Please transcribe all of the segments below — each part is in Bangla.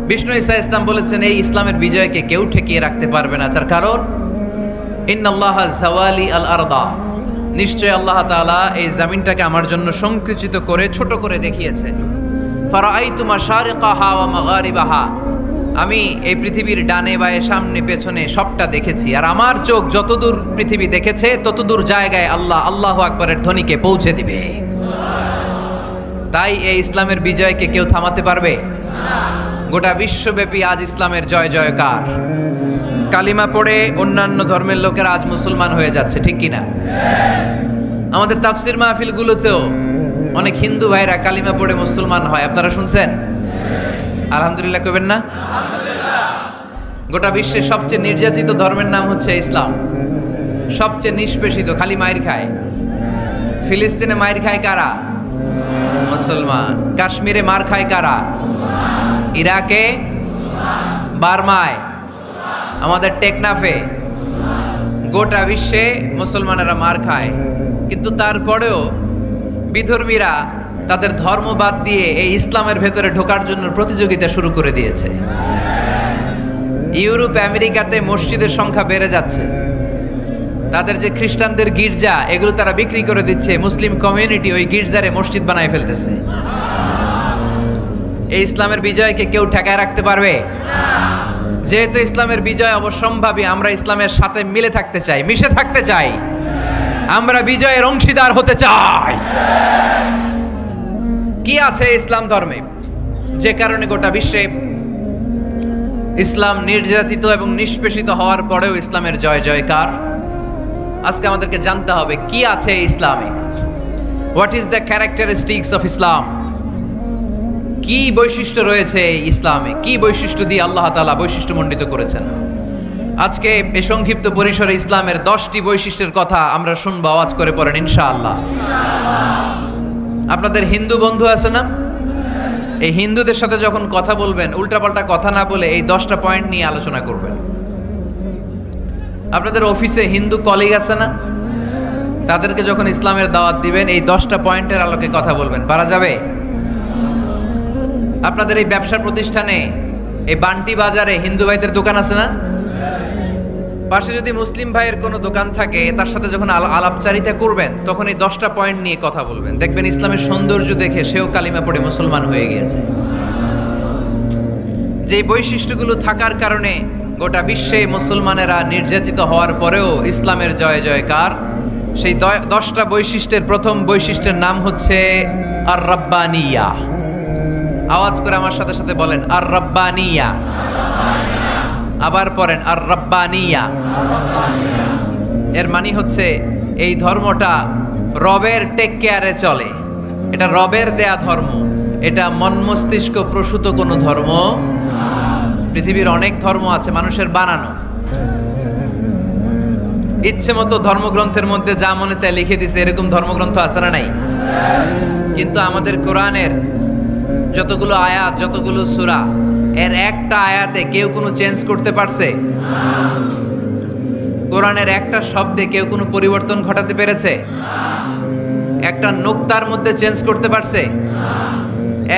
বিষ্ণু ঈসা ইসলাম বলেছেন এই ইসলামের বিজয়কে কেউ ঠেকিয়ে রাখতে পারবে না। তার কারণ ইন্নাল্লাহা যাওয়ালি আল আরদা, নিশ্চয় আল্লাহ তাআলা এই জমিনটাকে আমার জন্য সংকুচিত করে ছোট করে দেখিয়েছে। ফারাআইতু মাশারিকাহা ওয়া মাগারিবাহা, আমি এই পৃথিবীর ডানে বায়ে সামনে পেছনে সবটা দেখেছি, আর আমার চোখ যতদূর পৃথিবী দেখেছে ততদূর জায়গায় আল্লাহ আল্লাহু আকবারের ধ্বনিকে পৌঁছে দিবে। তাই এই ইসলামের বিজয়কে কেউ থামাতে পারবে না। গোটা বিশ্বব্যাপী আজ ইসলামের জয় জয়কার। কালিমা পড়ে অন্যান্য ধর্মের লোকেরা আজ মুসলমান হয়ে যাচ্ছে, ঠিক কিনা? আমাদের তাফসির মাহফিলগুলোতেও অনেক হিন্দু ভাইরা কালিমা পড়ে মুসলমান হয়, আপনারা শুনছেন? আলহামদুলিল্লাহ কইবেন না? গোটা বিশ্বের সবচেয়ে নির্যাতিত ধর্মের নাম হচ্ছে ইসলাম, সবচেয়ে নিষ্পেষিত, খালি মাইর খায়। ফিলিস্তিনে মাইর খায় কারা? মুসলমান। কাশ্মীরে মার খায় কারা? ইরাকে, বার্মায়, আমাদের টেকনাফে, গোটা বিশ্বে মুসলমানেরা মার খায়। কিন্তু তারপরেও বিধর্মীরা তাদের ধর্ম বাদ দিয়ে এই ইসলামের ভেতরে ঢোকার জন্য প্রতিযোগিতা শুরু করে দিয়েছে। ইউরোপ আমেরিকাতে মসজিদের সংখ্যা বেড়ে যাচ্ছে, তাদের যে খ্রিস্টানদের গির্জা এগুলো তারা বিক্রি করে দিচ্ছে, মুসলিম কমিউনিটি ওই গির্জারে মসজিদ বানায় ফেলতেছে। এই ইসলামের বিজয়কে কেউ ঠেকায় রাখতে পারবে? যেহেতু ইসলামের বিজয় অবশ্যম্ভাবী, আমরা ইসলামের সাথে মিলে থাকতে চাই, মিশে থাকতে চাই, আমরা বিজয়ের অংশীদার হতে চাই। কি আছে ইসলাম ধর্মে যে কারণে গোটা বিশ্বে ইসলাম নির্যাতিত এবং নিষ্পেষিত হওয়ার পরেও ইসলামের জয় জয়কার? আজকে আমাদেরকে জানতে হবে কি আছে ইসলামে। What is the characteristics of Islam? কি বৈশিষ্ট্য রয়েছে এই ইসলামে, কি বৈশিষ্ট্য দিয়ে আল্লাহ তাআলা বৈশিষ্ট্যমণ্ডিত করেছেন? আজকে এই সংক্ষিপ্ত পরিসরে ইসলামের 10টি বৈশিষ্ট্যের কথা আমরা শুনবো, আওয়াজ করে পড়েন ইনশাআল্লাহ। আপনাদের হিন্দু বন্ধু আছে না? এই হিন্দুদের সাথে যখন কথা বলবেন উল্টাপাল্টা কথা না বলে এই 10টা পয়েন্ট নিয়ে আলোচনা করবেন। আপনাদের অফিসে হিন্দু কলিগ আছে না? তাদেরকে যখন ইসলামের দাওয়াত দিবেন এই 10টা পয়েন্টের আলোকে কথা বলবেন, পারা যাবে? আপনাদের এই ব্যবসা প্রতিষ্ঠানে, এই বান্টি বাজারে হিন্দু ভাইদের দোকান আছে না? পাশে যদি মুসলিম ভাইয়ের কোনো দোকান থাকে তার সাথে যখন আলাপচারিতা করবেন তখন এই 10টা পয়েন্ট নিয়ে কথা বলবেন, দেখবেন ইসলামের সৌন্দর্য দেখে সেও কালিমা পড়ে মুসলমান হয়ে গিয়েছে। যে বৈশিষ্ট্যগুলো থাকার কারণে গোটা বিশ্বে মুসলমানেরা নির্যাতিত হওয়ার পরেও ইসলামের জয় জয়কার, সেই 10টা বৈশিষ্ট্যের প্রথম বৈশিষ্ট্যের নাম হচ্ছে আর রাব্বানিয়া। আওয়াজ করে আমার সাথে সাথে বলেন আর রাব্বানিয়া। আবার পড়েন আর রাব্বানিয়া। এর মানে হচ্ছে এই ধর্মটা রবের টেক কেয়ারে চলে, এটা রবের দেয়া ধর্ম, এটা মন মস্তিষ্ক প্রসূত কোনো ধর্ম। পৃথিবীর অনেক ধর্ম আছে মানুষের বানানো, ইচ্ছে মতো ধর্মগ্রন্থের মধ্যে যা মনে চায় লিখে দিছে, এরকম ধর্মগ্রন্থ আছে না নাই? কিন্তু আমাদের কোরআনের যতগুলো আয়াত, যতগুলো সূরা, এর একটা আয়াতে কেউ কোনো চেঞ্জ করতে পারছে? কোরআনের একটা শব্দে কেউ কোনো পরিবর্তন ঘটাতে পেরেছে? একটা নুকতার মধ্যে চেঞ্জ করতে পারছে?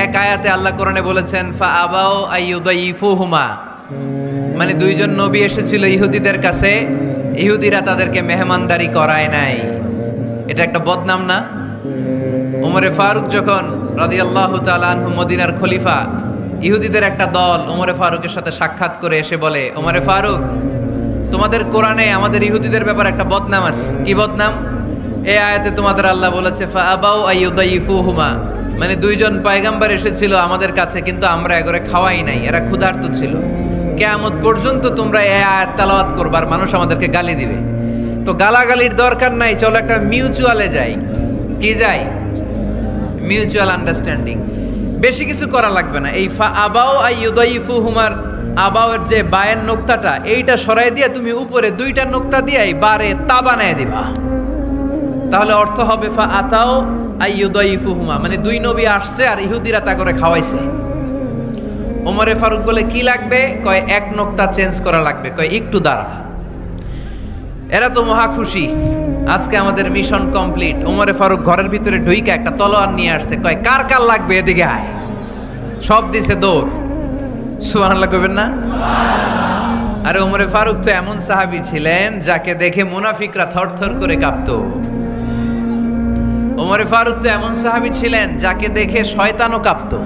এক আয়াতে আল্লাহ কোরআনে বলেছেন ফা আবাউ আইয়ুদাইফুহুমা, মানে দুইজন নবী এসেছিল ইহুদিদের কাছে, ইহুদিরা তাদেরকে মেহমানদারি করায় নাই। এটা একটা বদনাম না? ওমরে ফারুক যখন রাদিয়াল্লাহু তাআলা আনহু মদিনার খলিফা, ইহুদিদের একটা দল ওমরে ফারুকের সাথে সাক্ষাৎ করে এসে বলে, ওমরে ফারুক, তোমাদের কোরআনে আমাদের ইহুদিদের ব্যাপারে একটা বদনাম আছে। কি বদনাম? এই আয়াতে তোমাদের আল্লাহ বলেছে ফা আবাউ আইয়ুদাইফুহুমা, মানে দুইজন পয়গম্বর এসেছিল আমাদের কাছে কিন্তু আমরা এগরে খাওয়াই নাই, এরা ক্ষুধার্ত ছিল। কিয়ামত পর্যন্ত তোমরা এই আয়াত তেলাওয়াত করবার, মানুষ আমাদেরকে গালি দিবে। তো গালাগালির দরকার নাই, চলো একটা মিউচুয়ালে যাই। কি যাই? Mutual understanding. বেশি কিছু করা লাগবে না। এই ফা আবাউ আইয়ুদাইফুহুমার আবাউয়ের যে বায়ের নোক্তাটা, এইটা সরাই দিয়ে তুমি উপরে 2টা নোক্তা দিয়ে বারে তা বানায় দিবা, তাহলে অর্থ হবে ফা আতাও আইয়ুদাইফুহুমা, মানে 2 নবী আসছে আর ইহুদিরা তা করে খাওয়াইছে। ওমরে ফারুক বলে কি লাগবে? কয় এক নোক্তা চেঞ্জ করা লাগবে। কয় একটু দাঁড়া। এরা তো মহা খুশি, আজকে আমাদের মিশন কমপ্লিট। ওমরে ফারুক ঘরের ভিতরে ঢুইকা একটা তলোয়ার নিয়ে আসছে, কয় কার কার লাগবে এদিকে আয়। সব দিছে দৌড়। সুবহানাল্লাহ কইবেন না? আরে ওমরে ফারুক তো এমন সাহাবী ছিলেন যাকে দেখে মুনাফিকরা থরথর করে কাঁপতো। ওমরে ফারুক তো এমন সাহাবী ছিলেন যাকে দেখে শয়তানও কাঁপতো।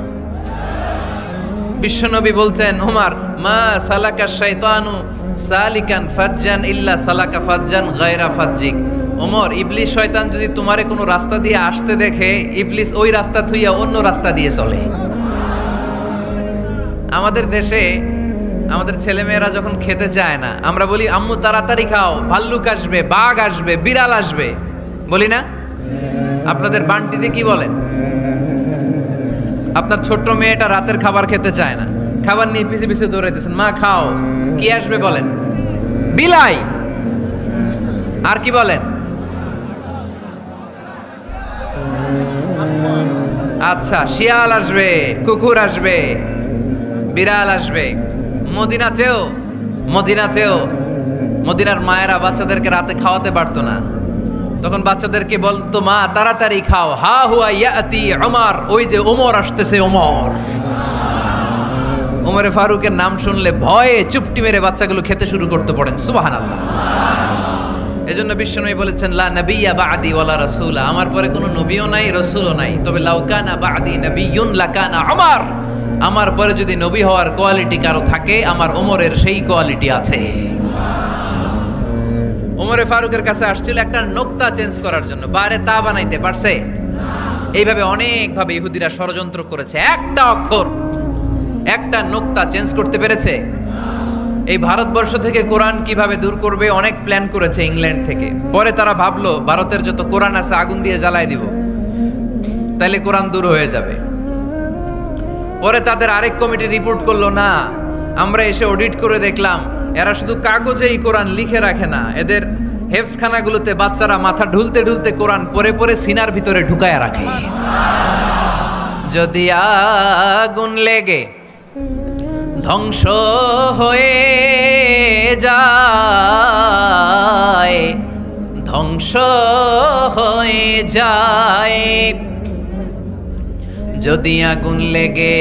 বিশ্বনবী বলতেন, ওমর মা সালাকা শাইতানু সালিকান ফাজ্জান ইল্লা সালাকা ফাজ্জান গায়রা ফাজ্জিক। ওমর, ইবলিস শয়তান যদি তোমারে কোনো রাস্তা দিয়ে আসতে দেখে, ইবলিস ওই রাস্তা থুইয়া অন্য রাস্তা দিয়ে চলে। আমাদের দেশে আমাদের ছেলেমেয়েরা যখন খেতে চায় না, আমরা বলি আম্মু তাড়াতাড়ি খাও, ভাল্লুক আসবে, বাঘ আসবে, বিড়াল আসবে, বলি না? আপনাদের বান্টিতে কি বলেন? আপনার ছোট্ট মেয়েটা রাতের খাবার খেতে চায় না, খাবার নিয়ে পিছে পিছে দৌড়াইতেছেন, মা খাও, কি আসবে বলেন? বিলাই। আর কি বলেন? আচ্ছা, শিয়াল আসবে, কুকুর আসবে, বিড়াল আসবে। মদিনাতেও মদিনার মায়েরা বাচ্চাদেরকে রাতে খাওয়াতে পারতো না, তখন বাচ্চাদেরকে বলতো, মা তাড়াতাড়ি খাও, হা হুয়া ইয়াতি ওমর, ওই যে ওমর আসতেছে। ওমরে ফারুকের নাম শুনলে ভয়ে চুপটি মেরে বাচ্চাগুলো খেতে শুরু করতে পড়েন। সুবহানাল্লাহ। এজন্য বিশ্বনবী বলেছেন, লা নাবিয়্যা বা'দি ওয়ালা রাসূলা, আমার পরে কোনো নবীও নাই, রাসূলও নাই, তবে লাউ কানা বা'দি নাবিয়্যুন লাকানা ওমর, আমার পরে যদি নবী হওয়ার কোয়ালিটি কারো থাকে, আমার ওমরের সেই কোয়ালিটি আছে। ওমরে ফারুকের কাছে আসছিল একটা নোক্তা চেঞ্জ করার জন্য, বারে তা বানাইতে পারছে? এইভাবে অনেকভাবে ইহুদিরা ষড়যন্ত্র করেছে, একটা অক্ষর, একটা নোক্তা চেঞ্জ করতে পেরেছে? এই ভারতবর্ষ থেকে কোরআন কিভাবে দূর করবে অনেক প্ল্যান করেছে ইংল্যান্ড থেকে। পরে তারা ভাবলো ভারতের যত কোরআন আছে আগুন দিয়ে জ্বালায় দিব, তাইলে কোরআন দূর হয়ে যাবে। পরে তাদের আরেক কমিটি রিপোর্ট করলো, না, আমরা এসে অডিট করে দেখলাম এরা শুধু কাগজেই কোরআন লিখে রাখে না, এদের হেফজখানাগুলোতে বাচ্চারা মাথা ঢুলতে ঢুলতে কোরআন পরে পরে সিনার ভিতরে ঢুকায়া রাখে। যদি আগুন লেগে ধ্বংস হয়ে যায়, ধ্বংস হয়ে যায়, যদি আগুন লেগে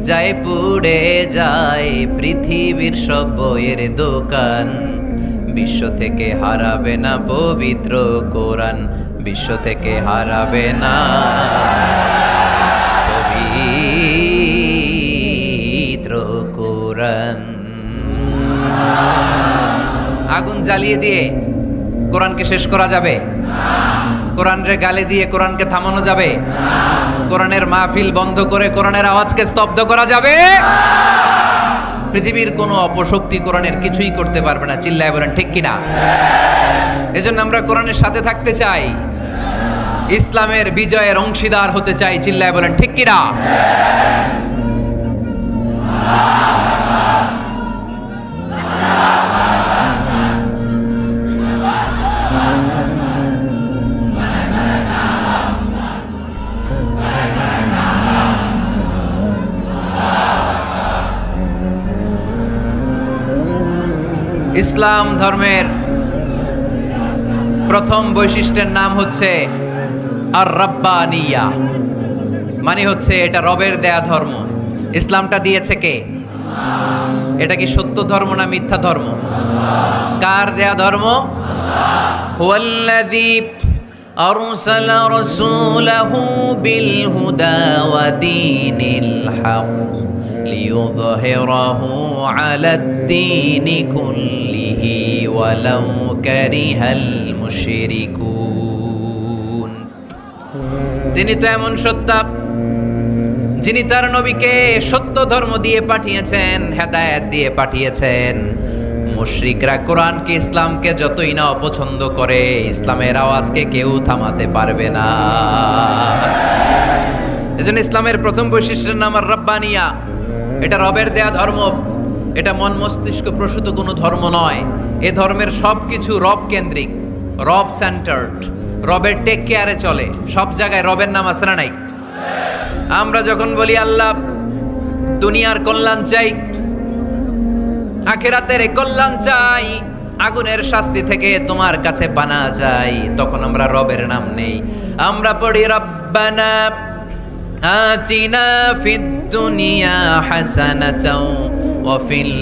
যায় পুড়ে যায় পৃথিবীর সব বইয়ের দোকান, বিশ্ব থেকে হারাবে না পবিত্র কোরআন, বিশ্ব থেকে হারাবে না পবিত্র কোরআন। আগুন জ্বালিয়ে দিয়ে কোরআনকে শেষ করা যাবে? কোরআনরে গালি দিয়ে কোরআনকে থামানো যাবে? কোরআনের মাহফিল বন্ধ করে কোরআনের আওয়াজকে স্তব্ধ করা যাবে? পৃথিবীর কোনো অপশক্তি কোরআনের কিছুই করতে পারবে না। চিল্লায় বলেন ঠিক কিনা? এজন্য আমরা কোরআনের সাথে থাকতে চাই, ইসলামের বিজয়ের অংশীদার হতে চাই। চিল্লায় বলেন ঠিক কিনা? ইসলাম ধর্মের প্রথম বৈশিষ্ট্যের নাম হচ্ছে আর রাব্বানিয়া, মানে হচ্ছে এটা রবের দেয়া ধর্ম। ইসলামটা দিয়েছে কে? এটা কি সত্য ধর্ম না মিথ্যা ধর্ম? কার দেয়া ধর্ম? হুয়াল্লাযী আরসালা রাসূলাহু বিল হুদা ওয়া দীনিল হক লিইয়ুযহিরাহু আলাদ-দীনি কুল্লিহি ওয়ালাউ কারিহাল মুশরিকুন। তিনি তো এমন সত্তা যিনি তার নবীকে সত্য ধর্ম দিয়ে পাঠিয়েছেন, হেদায়েত দিয়ে পাঠিয়েছেন। মুশরিকরা কোরআনকে, ইসলামকে যতই না অপছন্দ করে, ইসলামের আওয়াজকে কেউ থামাতে পারবে না। এজন্য ইসলামের প্রথম বৈশিষ্ট্যের নাম আর রাব্বানিয়া। এটা রবের দেয়া ধর্ম, এটা মন মস্তিষ্ক প্রসূত কোনো ধর্ম নয়। এ ধর্মের সবকিছু রব কেন্দ্রিক, রব সেন্টার্ড, রবের টেক কেয়ারে চলে। সব জায়গায় রবের নাম আছে না নাই? আমরা যখন বলি আল্লাহ দুনিয়ার কল্যাণ চাই, আখিরাতের কল্যাণ চাই, আগুনের শাস্তি থেকে তোমার কাছে পানা চাই, তখন আমরা রবের নাম নেই। আমরা পড়ি রব্বানা আতিনা ফিদ দুনিয়া হাসানাতাও ওয়া ফিল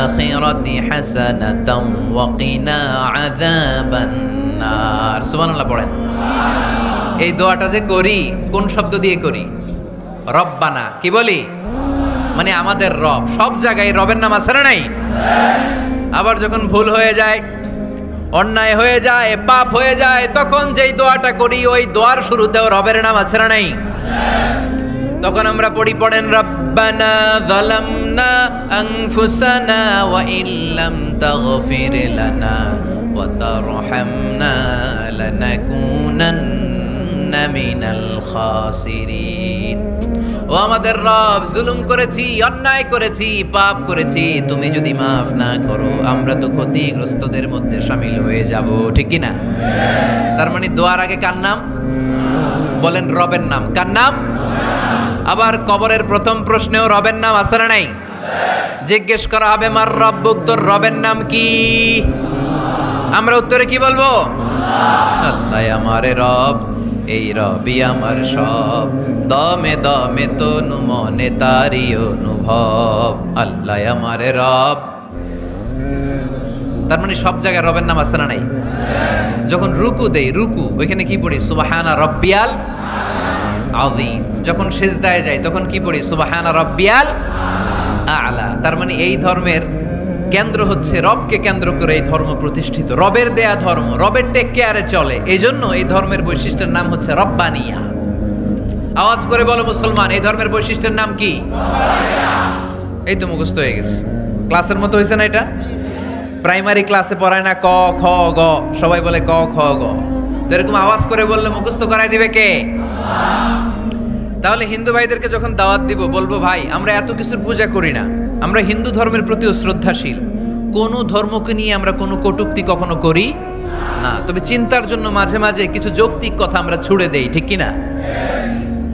আখিরাতি হাসানাতাও ওয়া কিনা আযাবান নার। সুবহানাল্লাহ পড়েন। এই দোয়াটা যে করি কোন শব্দ দিয়ে করি? রব্বানা। কি বলি? মানে আমাদের রব। সব জায়গায় রবের নাম আছে না নাই? আবার যখন ভুল হয়ে যায়, অন্যায় হয়ে যায়, পাপ হয়ে যায়, তখন যেই দোয়াটা করি ওই দোয়ার শুরুতেও রবের নাম আছে না নাই? তখন আমরা পড়েন রব্বানা যালামনা আনফুসানা ওয়া ইল্লাম তাগফির লানা ওয়া তারহামনা লানাকুনান্না মিনাল খাসিরিন। ও আমাদের রব, জুলুম করেছি, অন্যায় করেছি, পাপ করেছি, তুমি যদি মাফ না করো আমরা তো ক্ষতিগ্রস্তদের মধ্যে শামিল হয়ে যাব। ঠিক কি না? তার মানে দোয়ার আগে কার নাম? বলেন রবের নাম। কার নাম? আবার কবরের প্রথম প্রশ্নেও রবের নাম আছে না নাই? জিজ্ঞেস করা হবে মার রব্বুক, তোর রবের নাম কি? আমরা উত্তরে কি বলবো? আল্লাহ আমারে রব, এই রবি আমার সব, দমে দমে তনু মনে তারি অনুভব। আল্লাহ আমারে রব। তার মানে সব জায়গায় রবের নাম আছে না নাই? যখন রুকু দেই, রুকু ওইখানে কি পড়ি? সুবহানা রব্বিয়াল আযীম। যখন সিজদায় যাই তখন কি পড়ি? সুবহানা রব্বিয়াল আ'লা। তার মানে এই ধর্মের কেন্দ্র হচ্ছে রবকে কেন্দ্র করে এই ধর্ম প্রতিষ্ঠিত, রবের দেয়া ধর্ম, রবের টেক কেয়ারে চলে। এই জন্য এই ধর্মের বৈশিষ্ট্যের নাম হচ্ছে রব্বানিয়া। আওয়াজ করে বলো মুসলমান, এই ধর্মের বৈশিষ্ট্যের নাম কি? এই তো মুখস্থ হয়ে গেছে। ক্লাসের মতো হয়েছে না এটা? প্রাইমারি ক্লাসে পড়ায় না ক খ গ, সবাই বলে ক খ গ। তো এরকম আওয়াজ করে বললে মুখস্থ করাই দিবে কে? তাহলে হিন্দু ভাইদেরকে যখন দাওয়াত দিব বলবো, ভাই আমরা এত কিছুর পূজা করি না, আমরা হিন্দু ধর্মের প্রতিও শ্রদ্ধাশীল, কোন ধর্মকে নিয়ে আমরা কোনো কটূক্তি কখনো করি না, তবে চিন্তার জন্য মাঝে মাঝে কিছু যৌক্তিক কথা আমরা ছুড়ে দেই। ঠিক কি না?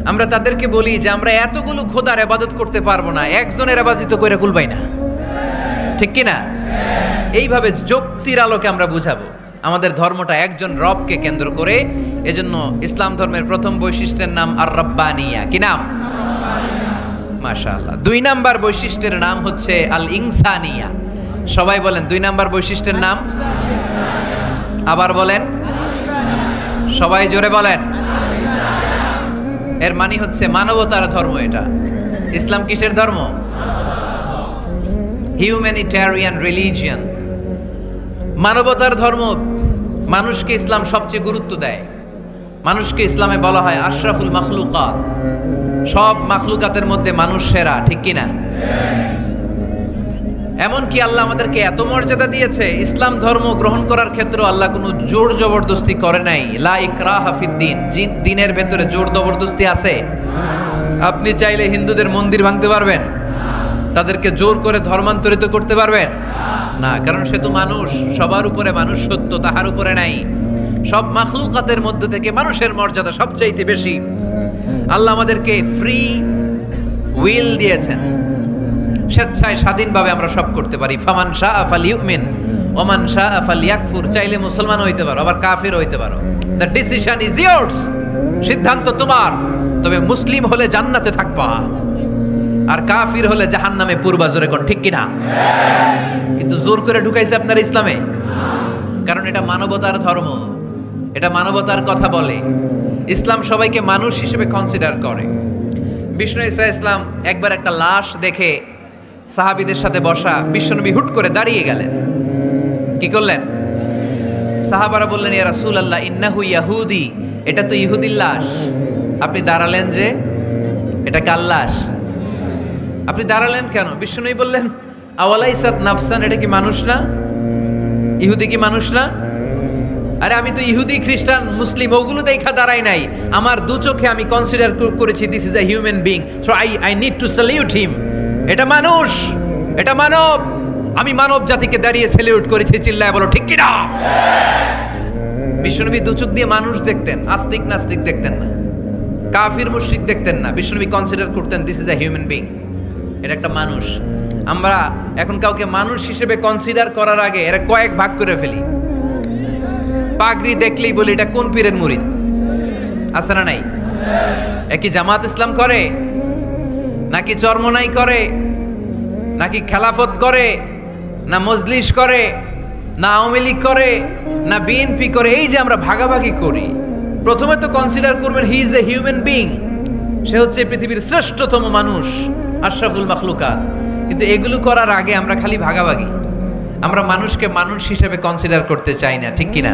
আমরা তাদেরকে বলি যে আমরা এতগুলো খোদার ইবাদত করতে পারবো না, একজনের ইবাদত করে কুলবাই না। ঠিক কি না? এইভাবে যুক্তির আলোকে আমরা বুঝাবো আমাদের ধর্মটা একজন রবকে কেন্দ্র করে। এজন্য ইসলাম ধর্মের প্রথম বৈশিষ্ট্যের নাম আর রব্বানিয়া। কি নাম? মাশাআল্লাহ। 2 নাম্বার বৈশিষ্ট্যের নাম হচ্ছে আল ইনসানিয়া। সবাই বলেন 2 নাম্বার বৈশিষ্ট্যের নাম। আবার বলেন, সবাই জোরে বলেন। এর মানে হচ্ছে মানবতার ধর্ম। এটা ইসলাম কিসের ধর্ম? হিউম্যানিটেরিয়ান রিলিজিয়ন, মানবতার ধর্ম। মানুষকে ইসলাম সবচেয়ে গুরুত্ব দেয়। মানুষকে ইসলামে বলা হয় আশরাফুল মাখলুকাত, সব মাখলুকাতের মধ্যে মানুষ সেরা। ঠিক কিনা? এমনকি আল্লাহ আমাদেরকে এত মর্যাদা দিয়েছে, ইসলাম ধর্ম গ্রহণ করার ক্ষেত্রে আল্লাহ কোনো জোর জবরদস্তি করে নাই। লা ইকরাহা ফিদ্দিন, দিনের ভেতরে জোর জবরদস্তি আছে? আপনি চাইলে হিন্দুদের মন্দির ভাঙতে পারবেন? তাদেরকে জোর করে ধর্মান্তরিত করতে পারবেন না, কারণ সে তো মানুষ। সবার উপরে মানুষ সত্য, তাহার উপরে নাই। সব মাখলুকাতের মধ্যে থেকে মানুষের মর্যাদা সবচাইতে বেশি। আল্লাহ আমাদেরকে ফ্রি উইল দিয়েছেন, স্বেচ্ছায় স্বাধীনভাবে আমরা সব করতে পারি। ফামান শাআ ফালিউমিন ওয়া মান শাআ ফালিয়াকফুর। চাইলে মুসলমান হইতে পারো, আবার কাফির হইতে পারো। দ্য ডিসিশন ইজ ইয়ার্স, সিদ্ধান্ত তোমার। তবে মুসলিম হলে জান্নাতে থাকবা, আর কাফির হলে জাহান্নামে পূর্বা। জোরে কোন ঠিক কিনা? কিন্তু জোর করে ঢুকাইছে আপনার ইসলামে, কারণ এটা মানবতার ধর্ম, এটা মানবতার কথা বলে। ইসলাম সবাইকে মানুষ হিসেবে কনসিডার করে। বিষ্ণু ঈসা ইসলাম একবার একটা লাশ দেখে সাহাবীদের সাথে বসা, বিশ্বনবী হুট করে দাঁড়িয়ে গেলেন। কি করলেন? সাহাবারা বললেন, ইয়া রাসূলুল্লাহ ইন্নাহু ইয়াহুদি, এটা তো ইহুদির লাশ। আপনি দাঁড়ালেন যে, এটা কার লাশ? আপনি দাঁড়ালেন কেন? বিষ্ণুনবী বললেন, আওয়ালাইসাত নাফসান, এটা কি মানুষ না? ইহুদি কি মানুষ না? আরে আমি তো ইহুদি, খ্রিস্টান, মুসলিম ওগুলো দেখা দাঁড়াই নাই। আমার দু চোখে আমি কনসিডার করেছি this is a human being, so I need to salute হিম। এটা মানুষ, এটা মানব। আমি মানব জাতিকে দাঁড়িয়ে স্যালিউট করেছি। চিল্লায় বলো ঠিক কিনা? বিশ্বনবী দু চোখ দিয়ে মানুষ দেখতেন, আস্তিক নাস্তিক দেখতেন না, কাফির মুশরিক দেখতেন না। বিশ্বনবী কনসিডার করতেন this is a human being, এটা একটা মানুষ। আমরা এখন কাউকে মানুষ হিসেবে কনসিডার করার আগে এরা কয়েক ভাগ করে ফেলি। পাগড়ি দেখলেই বলি এটা কোন পীরের মুরিদ, আছে না নাই? একই জামাত ইসলাম করে, নাকি চরমনাই করে, নাকি খেলাফত করে, না মজলিস করে, না আওয়ামী লীগ করে, না বিএনপি করে? এই যে আমরা ভাগাভাগি করি, প্রথমে তো কনসিডার করবেন he is a human being, সে হচ্ছে পৃথিবীর শ্রেষ্ঠতম মানুষ, আশরাফুল মাখলুকাত। কিন্তু এগুলো করার আগে আমরা খালি ভাগাভাগি, আমরা মানুষকে মানুষ হিসেবে কনসিডার করতে চাই না, ঠিক কিনা?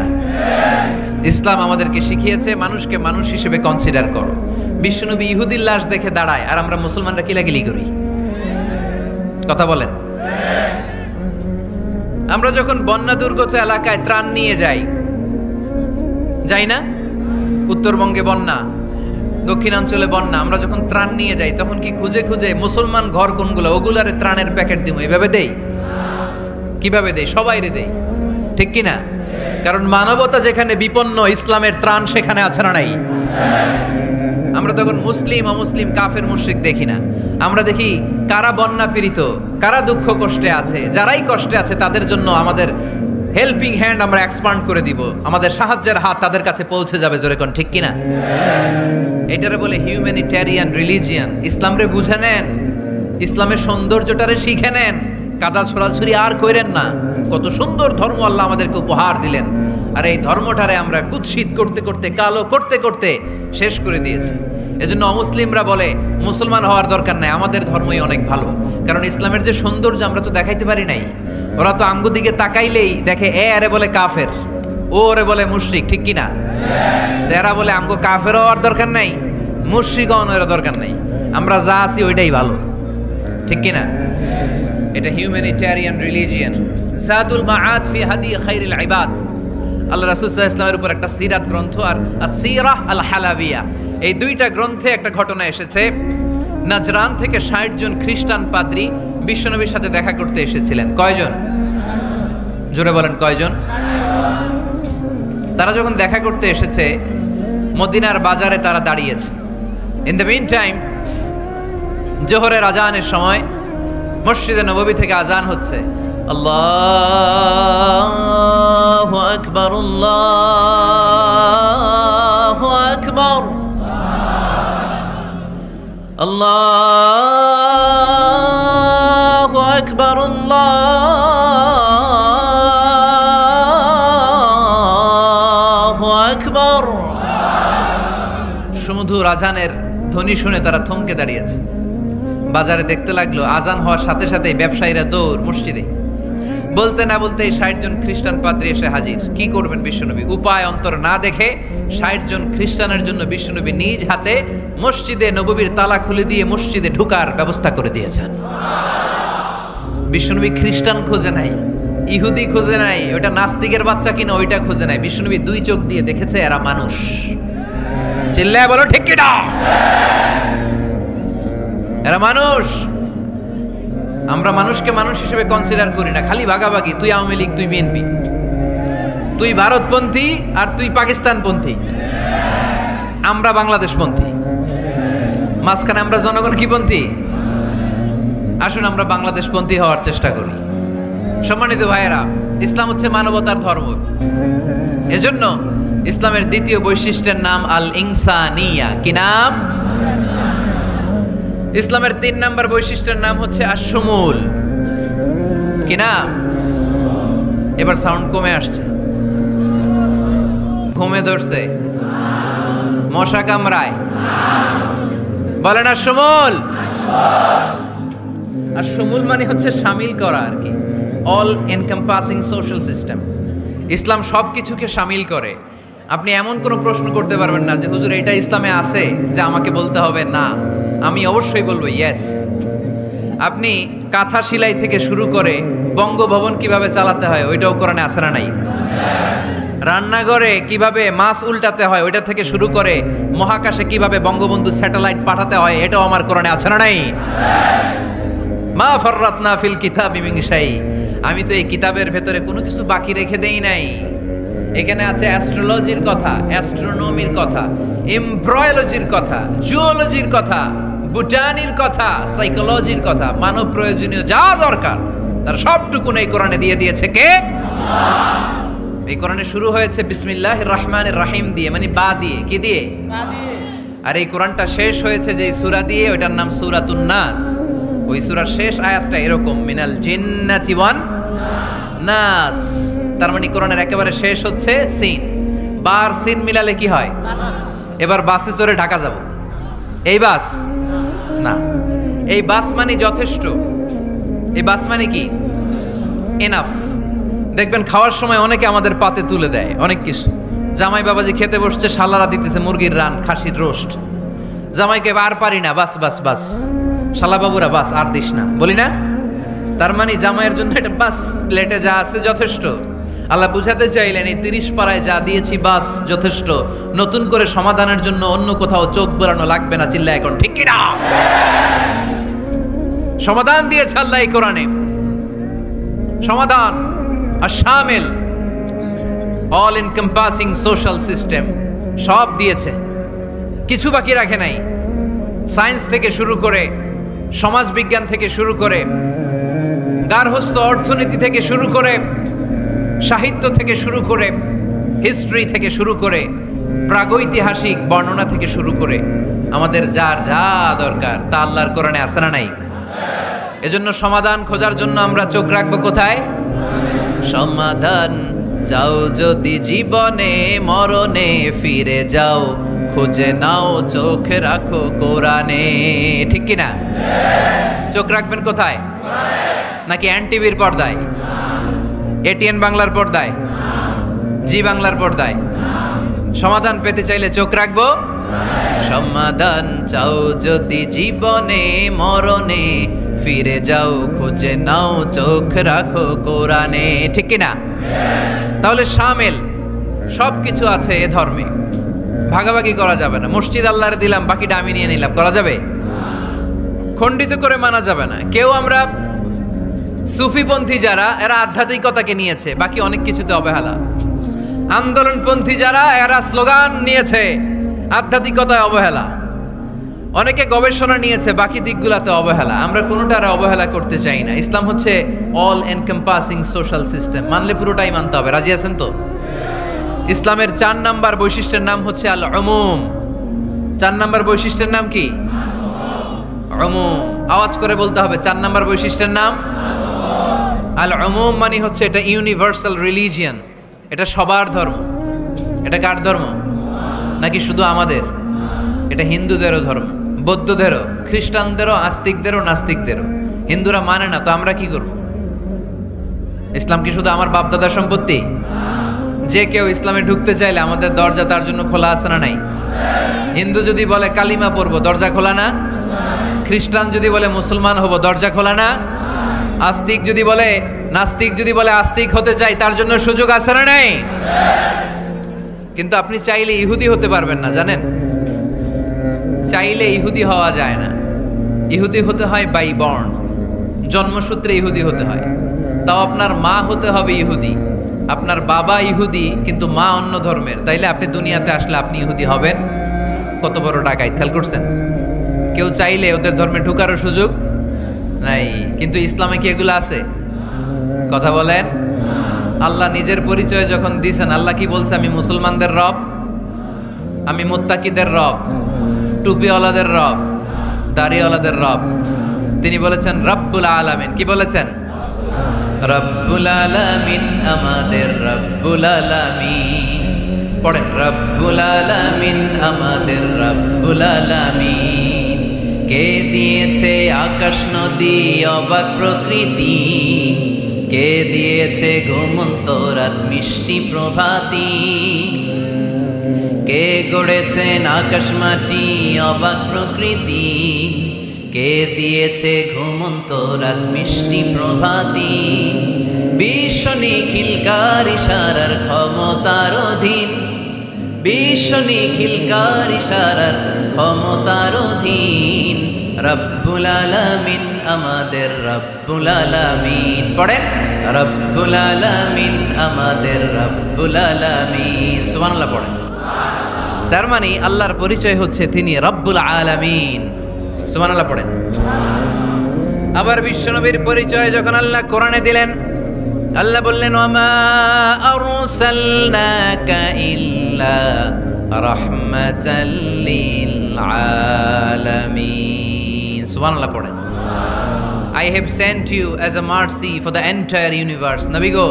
ইসলাম আমাদেরকে শিখিয়েছে মানুষকে মানুষ হিসেবে কনসিডার করো। বিশ্বনবী ইহুদির লাশ দেখে দাঁড়ায়, আর আমরা মুসলমানরা কিলাকিলি করি। কথা বলেন। আমরা যখন বন্যা দুর্গত এলাকায় ত্রাণ নিয়ে যাই না? উত্তরবঙ্গে বন্যা, দক্ষিণাঞ্চলে বন্যা, আমরা যখন ত্রাণ নিয়ে যাই তখন কি খুঁজে খুঁজে মুসলমান ঘর কোনগুলো, ওগুলারে ত্রাণের প্যাকেট দিব এভাবে দেই? কিভাবে দেই? সবাইরে দেই, ঠিক কিনা? কারণ মানবতা যেখানে বিপন্ন, ইসলামের ত্রাণ সেখানে আছে না নাই? আমরা তখন মুসলিম অমুসলিম কাফের মুশরিক দেখি না, আমরা দেখি কারা বন্যা পীড়িত, কারা দুঃখ কষ্টে আছে, যারাই কষ্টে আছে তাদের জন্য আমাদের হেল্পিং হ্যান্ড আমরা এক্সপান্ড করে দিব, আমাদের সাহায্যের হাত তাদের কাছে পৌঁছে যাবে। জোরে কোন ঠিক কিনা? এটারে বলে হিউম্যানিটেরিয়ান রিলিজিয়ান। ইসলামরে বুঝে নেন, ইসলামের সৌন্দর্যটারে শিখে নেন, কাদা ছড়াছড়ি আর কইরেন না। কত সুন্দর ধর্ম আল্লাহ আমাদেরকে উপহার দিলেন, আর এই ধর্মটারে আমরা কুৎসিত করতে করতে, কালো করতে করতে শেষ করে দিয়েছি। এজন্য অমুসলিমরা বলে মুসলমান হওয়ার দরকার নাই, আমাদের ধর্মই অনেক ভালো। কারণ ইসলামের যে সৌন্দর্য আমরা তো দেখাইতে পারি নাই। ওরা তো আঙ্গু দিকে তাকাইলেই দেখে এ আরে বলে কাফের, ও ওরে বলে মুশরিক, ঠিক কিনা? এরা বলে আমগো কাফের হওয়ার দরকার নাই, মুশরিক হওয়ার দরকার নাই, আমরা যা আছি ওইটাই ভালো, ঠিক কিনা? এটা হিউম্যানিটেরিয়ান রিলিজিয়ান। জাদুল মাআদ ফি হাদি খায়রিল ইবাদ, আল্লাহ রাসূল সাল্লাল্লাহু আলাইহি ওয়াসাল্লামের উপর একটা সিরাত গ্রন্থ আর আসসিরাহ আল হালাবিয়া, এই দুইটা গ্রন্থে একটা ঘটনা এসেছে। নাজরান থেকে ৬০ জন খ্রিস্টান পাদ্রী বিশ্বনবীর সাথে দেখা করতে এসেছিলেন। কয়জন? জোরে বলেন, কয়জন? তারা যখন দেখা করতে এসেছে, মদিনার বাজারে তারা দাঁড়িয়েছে। ইন দ্য মিন টাইম জোহরের আজানের সময় মসজিদে নববী থেকে আজান হচ্ছে, আল্লাহু আকবার, আল্লাহু আকবার, আল্লাহু আকবার, আল্লাহু আকবার। সুমধুর আজানের ধ্বনি শুনে তারা থমকে দাঁড়িয়েছে। বাজারে দেখতে লাগলো আজান হওয়ার সাথে সাথে ব্যবসায়ীরা দৌড় মসজিদে। বলতে না বলতেই ৬০ জন খ্রিস্টান পাদ্রী এসে হাজির। কি করবেন বিশ্বনবী? উপায় অন্তর না দেখে ৬০ জন খ্রিস্টানের জন্য বিশ্বনবী নিজ হাতে মসজিদে নববীর তালা খুলে দিয়ে মসজিদে ঢোকার ব্যবস্থা করে দিয়েছেন। বিশ্বনবী খ্রিস্টান খোঁজে নাই, ইহুদি খোঁজে নাই, ওটা নাস্তিকের বাচ্চা কিনা ওইটা খোঁজে নাই। বিশ্বনবী দুই চোখ দিয়ে দেখেছে এরা মানুষ। চিল্লায় বলো ঠিক কিনা? এরা মানুষ। আমরা মানুষকে মানুষ হিসেবে কনসিডার করি না, খালি ভাগাভাগি, তুই আওয়ামী লীগ, তুই বিএনপি, তুই ভারতপন্থী আর তুই পাকিস্তানপন্থী, আমরা বাংলাদেশপন্থী, মাঝখানে আমরা জনগণ কি পন্থী? আসুন আমরা বাংলাদেশপন্থী হওয়ার চেষ্টা করি। সম্মানিত ভাইয়েরা, ইসলাম হচ্ছে মানবতার ধর্ম। এজন্য ইসলামের দ্বিতীয় বৈশিষ্ট্যের নাম আল ইনসানিয়া। কি নাম? ইসলামের ৩ নম্বর বৈশিষ্ট্যের নাম হচ্ছে আশ-শুমুল। কি নাম? এবার সাউন্ড কমে আসছে, ঘুমে ধরছে, মশা কামড়ায়, বলেন আশ-শুমুল। আশ-শুমুল মানে হচ্ছে শামিল করা আর কি, অল এনকম্পাসিং সোশ্যাল সিস্টেম। ইসলাম সব কিছুকে শামিল করে। আপনি এমন কোনো প্রশ্ন করতে পারবেন না যে হুজুর এটা ইসলামে আছে যে আমাকে বলতে হবে না, আমি অবশ্যই বলবো ইয়েস। আপনি কাঁথা সেলাই থেকে শুরু করে বঙ্গভবন কিভাবে চালাতে হয় ওইটাও কোরআনে আছে না নাই? রান্নাঘরে কিভাবে মাছ উল্টাতে হয় ওইটা থেকে শুরু করে মহাকাশে কিভাবে বঙ্গবন্ধু স্যাটেলাইট পাঠাতে হয় এটাও আমার কোরআনে আছে না নাই? মা ফাররাতনা ফিল কিতাবি মিন শাই, আমি তো এই কিতাবের ভেতরে কোনো কিছু বাকি রেখে দেই নাই। এখানে আছে অ্যাস্ট্রোলজির কথা, অ্যাস্ট্রোনমির কথা, এমব্রয়োলজির কথা, জুওলজির কথা, বুটানির কথা, সাইকোলজির কথা, মানব প্রয়োজনীয় যা দরকার তার সবটুকুন এই কোরআনে দিয়ে দিয়েছে কে? আল্লাহ। এই কোরআনে শুরু হয়েছে বিসমিল্লাহির রহমানির রহিম দিয়ে, মানে বা দিয়ে। কি দিয়ে? বা দিয়ে। আর এই কোরআনটা শেষ হয়েছে যে সূরা দিয়ে, ওইটার নাম সূরাতুন নাস। ওই সূরার শেষ আয়াতটা এরকম, মিনাল জিন্নাতি ওয়ান নাস। তার মানে কোরআনের একেবারে শেষ হচ্ছে সিন। বার সিন মিলালে কি হয়? এবার বাসে চড়ে ঢাকা যাব, এই বাস না, এই বাস মানে যথেষ্ট, এই বাস মানে কি? এনাফ। দেখবেন খাওয়ার সময় অনেকে আমাদের পাতে তুলে দেয় অনেক কিছু। জামাই বাবাজি খেতে বসছে, শালারা দিতেছে মুরগির রান, খাসির রোস্ট। জামাইকে আর পারি না, বাস বাস বাস, শালা বাবুরা বাস আর দিস না, বলি না? তার মানে জামাইয়ের জন্য এটা বাস, প্লেটে যা আছে যথেষ্ট। আল্লাহ বুঝাতে চাইলেন এই 30 পারায় যা দিয়েছি বাস যথেষ্ট, নতুন করে সমাধানের জন্য অন্য কোথাও চোখ বোলানো লাগবে না। চিল্লা এখন ঠিক কিনা? সমাধান দিয়েছে আল্লাহ এই কোরআনে, সমাধান আর শামিল, অল এনকম্পাসিং সোশ্যাল সিস্টেম সব দিয়েছে, কিছু বাকি রাখে নাই। সায়েন্স থেকে শুরু করে, সমাজ বিজ্ঞান থেকে শুরু করে, গার্হস্থ্য অর্থনীতি থেকে শুরু করে, সাহিত্য থেকে শুরু করে, হিস্ট্রি থেকে শুরু করে, প্রাগৈতিহাসিক বর্ণনা থেকে শুরু করে, আমাদের যার যা দরকার তা আল্লাহর কোরআনে আছে না নাই? এজন্য সমাধান খোঁজার জন্য আমরা চোখ রাখবো কোথায়? সমাধান চাও যদি জীবনে, মরণে ফিরে যাও, খুঁজে নাও চোখ রাখো কোরআনে। ঠিক কিনা? চোখ রাখবেন কোথায়? নাকি এনটিভির পর্দায়, এটিএন বাংলার পর্দায়, জি বাংলার পর্দায়? সমাধান পেতে চাইলে চোখ রাখবো। সমাধান চাও যদি জীবনে, মরণে ফিরে যাও, খুঁজে নাও চোখ রাখো কোরআনে। ঠিক কিনা? তাহলে শামিল সবকিছু আছে এ ধর্মে, ভাগাভাগি করা যাবে না। মসজিদ আল্লাহরে দিলাম, বাকিটা আমি নিয়ে নিলাম, করা যাবে? খণ্ডিত করে মানা যাবে না। কেউ আমরা সুফিপন্থী যারা, এরা আধ্যাত্মিকতাকে নিয়েছে, বাকি অনেক কিছুতে অবহেলা। আন্দোলনপন্থী যারা, এরা স্লোগান নিয়েছে, আধ্যাত্মিকতায় অবহেলা। অনেকে গবেষণা নিয়েছে, বাকি দিকগুলোতে অবহেলা। আমরা কোনোটারে অবহেলা করতে চাই না। ইসলাম হচ্ছে অল এনকম্পাসিং সোশ্যাল সিস্টেম, মানলে পুরোটাই মানতে হবে। রাজি আছেন তো? ইসলামের 4 নাম্বার বৈশিষ্ট্যের নাম হচ্ছে আল উমুম। 4 নাম্বার বৈশিষ্ট্যের নাম কি? উমুম। আওয়াজ করে বলতে হবে, 4 নাম্বার বৈশিষ্ট্যের নাম আল উমুম। মানে হচ্ছে এটা ইউনিভার্সাল রিলিজিয়ান, এটা সবার ধর্ম। এটা কার ধর্ম? নাকি শুধু আমাদের? এটা হিন্দুদেরও ধর্ম, বৌদ্ধদেরও, খ্রিস্টানদেরও, আস্তিকদেরও, নাস্তিকদেরও। হিন্দুরা মানে না তো আমরা কি করব? ইসলাম কি শুধু আমার বাপদাদার সম্পত্তি? যে কেউ ইসলামে ঢুকতে চাইলে আমাদের দরজা তার জন্য খোলা আছে না নাই? হিন্দু যদি বলে কালিমা পড়বো, দরজা খোলা না? খ্রিস্টান যদি বলে মুসলমান হব, দরজা খোলা না? আস্তিক যদি বলে, নাস্তিক যদি বলে আস্তিক হতে চাই, তার জন্য সুযোগ আছে না নাই? কিন্তু আপনি চাইলে ইহুদি হতে পারবেন না, জানেন? চাইলে ইহুদি হওয়া যায় না। ইহুদি হতে হয় বাই বর্ন, জন্মসূত্রে ইহুদি হতে হয়। তাও আপনার মা হতে হবে ইহুদি, আপনার বাবা ইহুদি কিন্তু মা অন্য ধর্মের, তাইলে আপনি দুনিয়াতে আসলে আপনি ইহুদি হবেন? কত বড় ডাকাইত! খেয়াল করছেন? কেউ চাইলে ওদের ধর্মে ঢুকারও সুযোগ নাই। কিন্তু ইসলামে কি এগুলো আছে? কথা বলেন। আল্লাহ নিজের পরিচয় যখন দিয়েছেন, আল্লাহ কি বলছে? আমি মুসলমানদের রব, আমি মুত্তাকিদের রব, টুপিওয়ালাদের রব, দাড়িওয়ালাদের রব। তিনি বলেছেন রব্বুল আলামিন। কি বলেছেন? রব্বুল আলামিন, আমাদের রব্বুল আলামিন। পড়েন, রব্বুল আলামিন, আমাদের রব্বুল আলামিন। কে দিয়েছে আকাশ নদী অবাক প্রকৃতি, কে দিয়েছে ঘুমন্ত রাত মিষ্টি প্রভাতী, কে গড়েছেন আকাশ মাটি অবাক প্রকৃতি, কে দিয়েছে ঘুমন্ত রাত মিষ্টি প্রভাতী। বিশ্ব নিখিলকার ইশারার ক্ষমতার অধীন, বিশ্ব নিখিলকার ইশারার ক্ষমতার অধীন। রব্বুল আলামিন, আমাদের রব্বুল আলামিন। পড়েন, রব্বুল আলামিন, আমাদের রব্বুল আলামিন। সুবহানাল্লাহ পড়েন। তার মানে আল্লাহর পরিচয় হচ্ছে তিনি রব্বুল আলামিন। সুবহানাল্লাহ পড়েন। আবার বিশ্বনবীর পরিচয় যখন আল্লাহ কোরআনে দিলেন, আল্লাহ বললেন ওয়ামা আরসালনাকা ইল্লা রাহমাতাল লিল আলামিন। সুবহানাল্লাহ পড়েন। I have sent you as a mercy for the entire universe. নবী গো,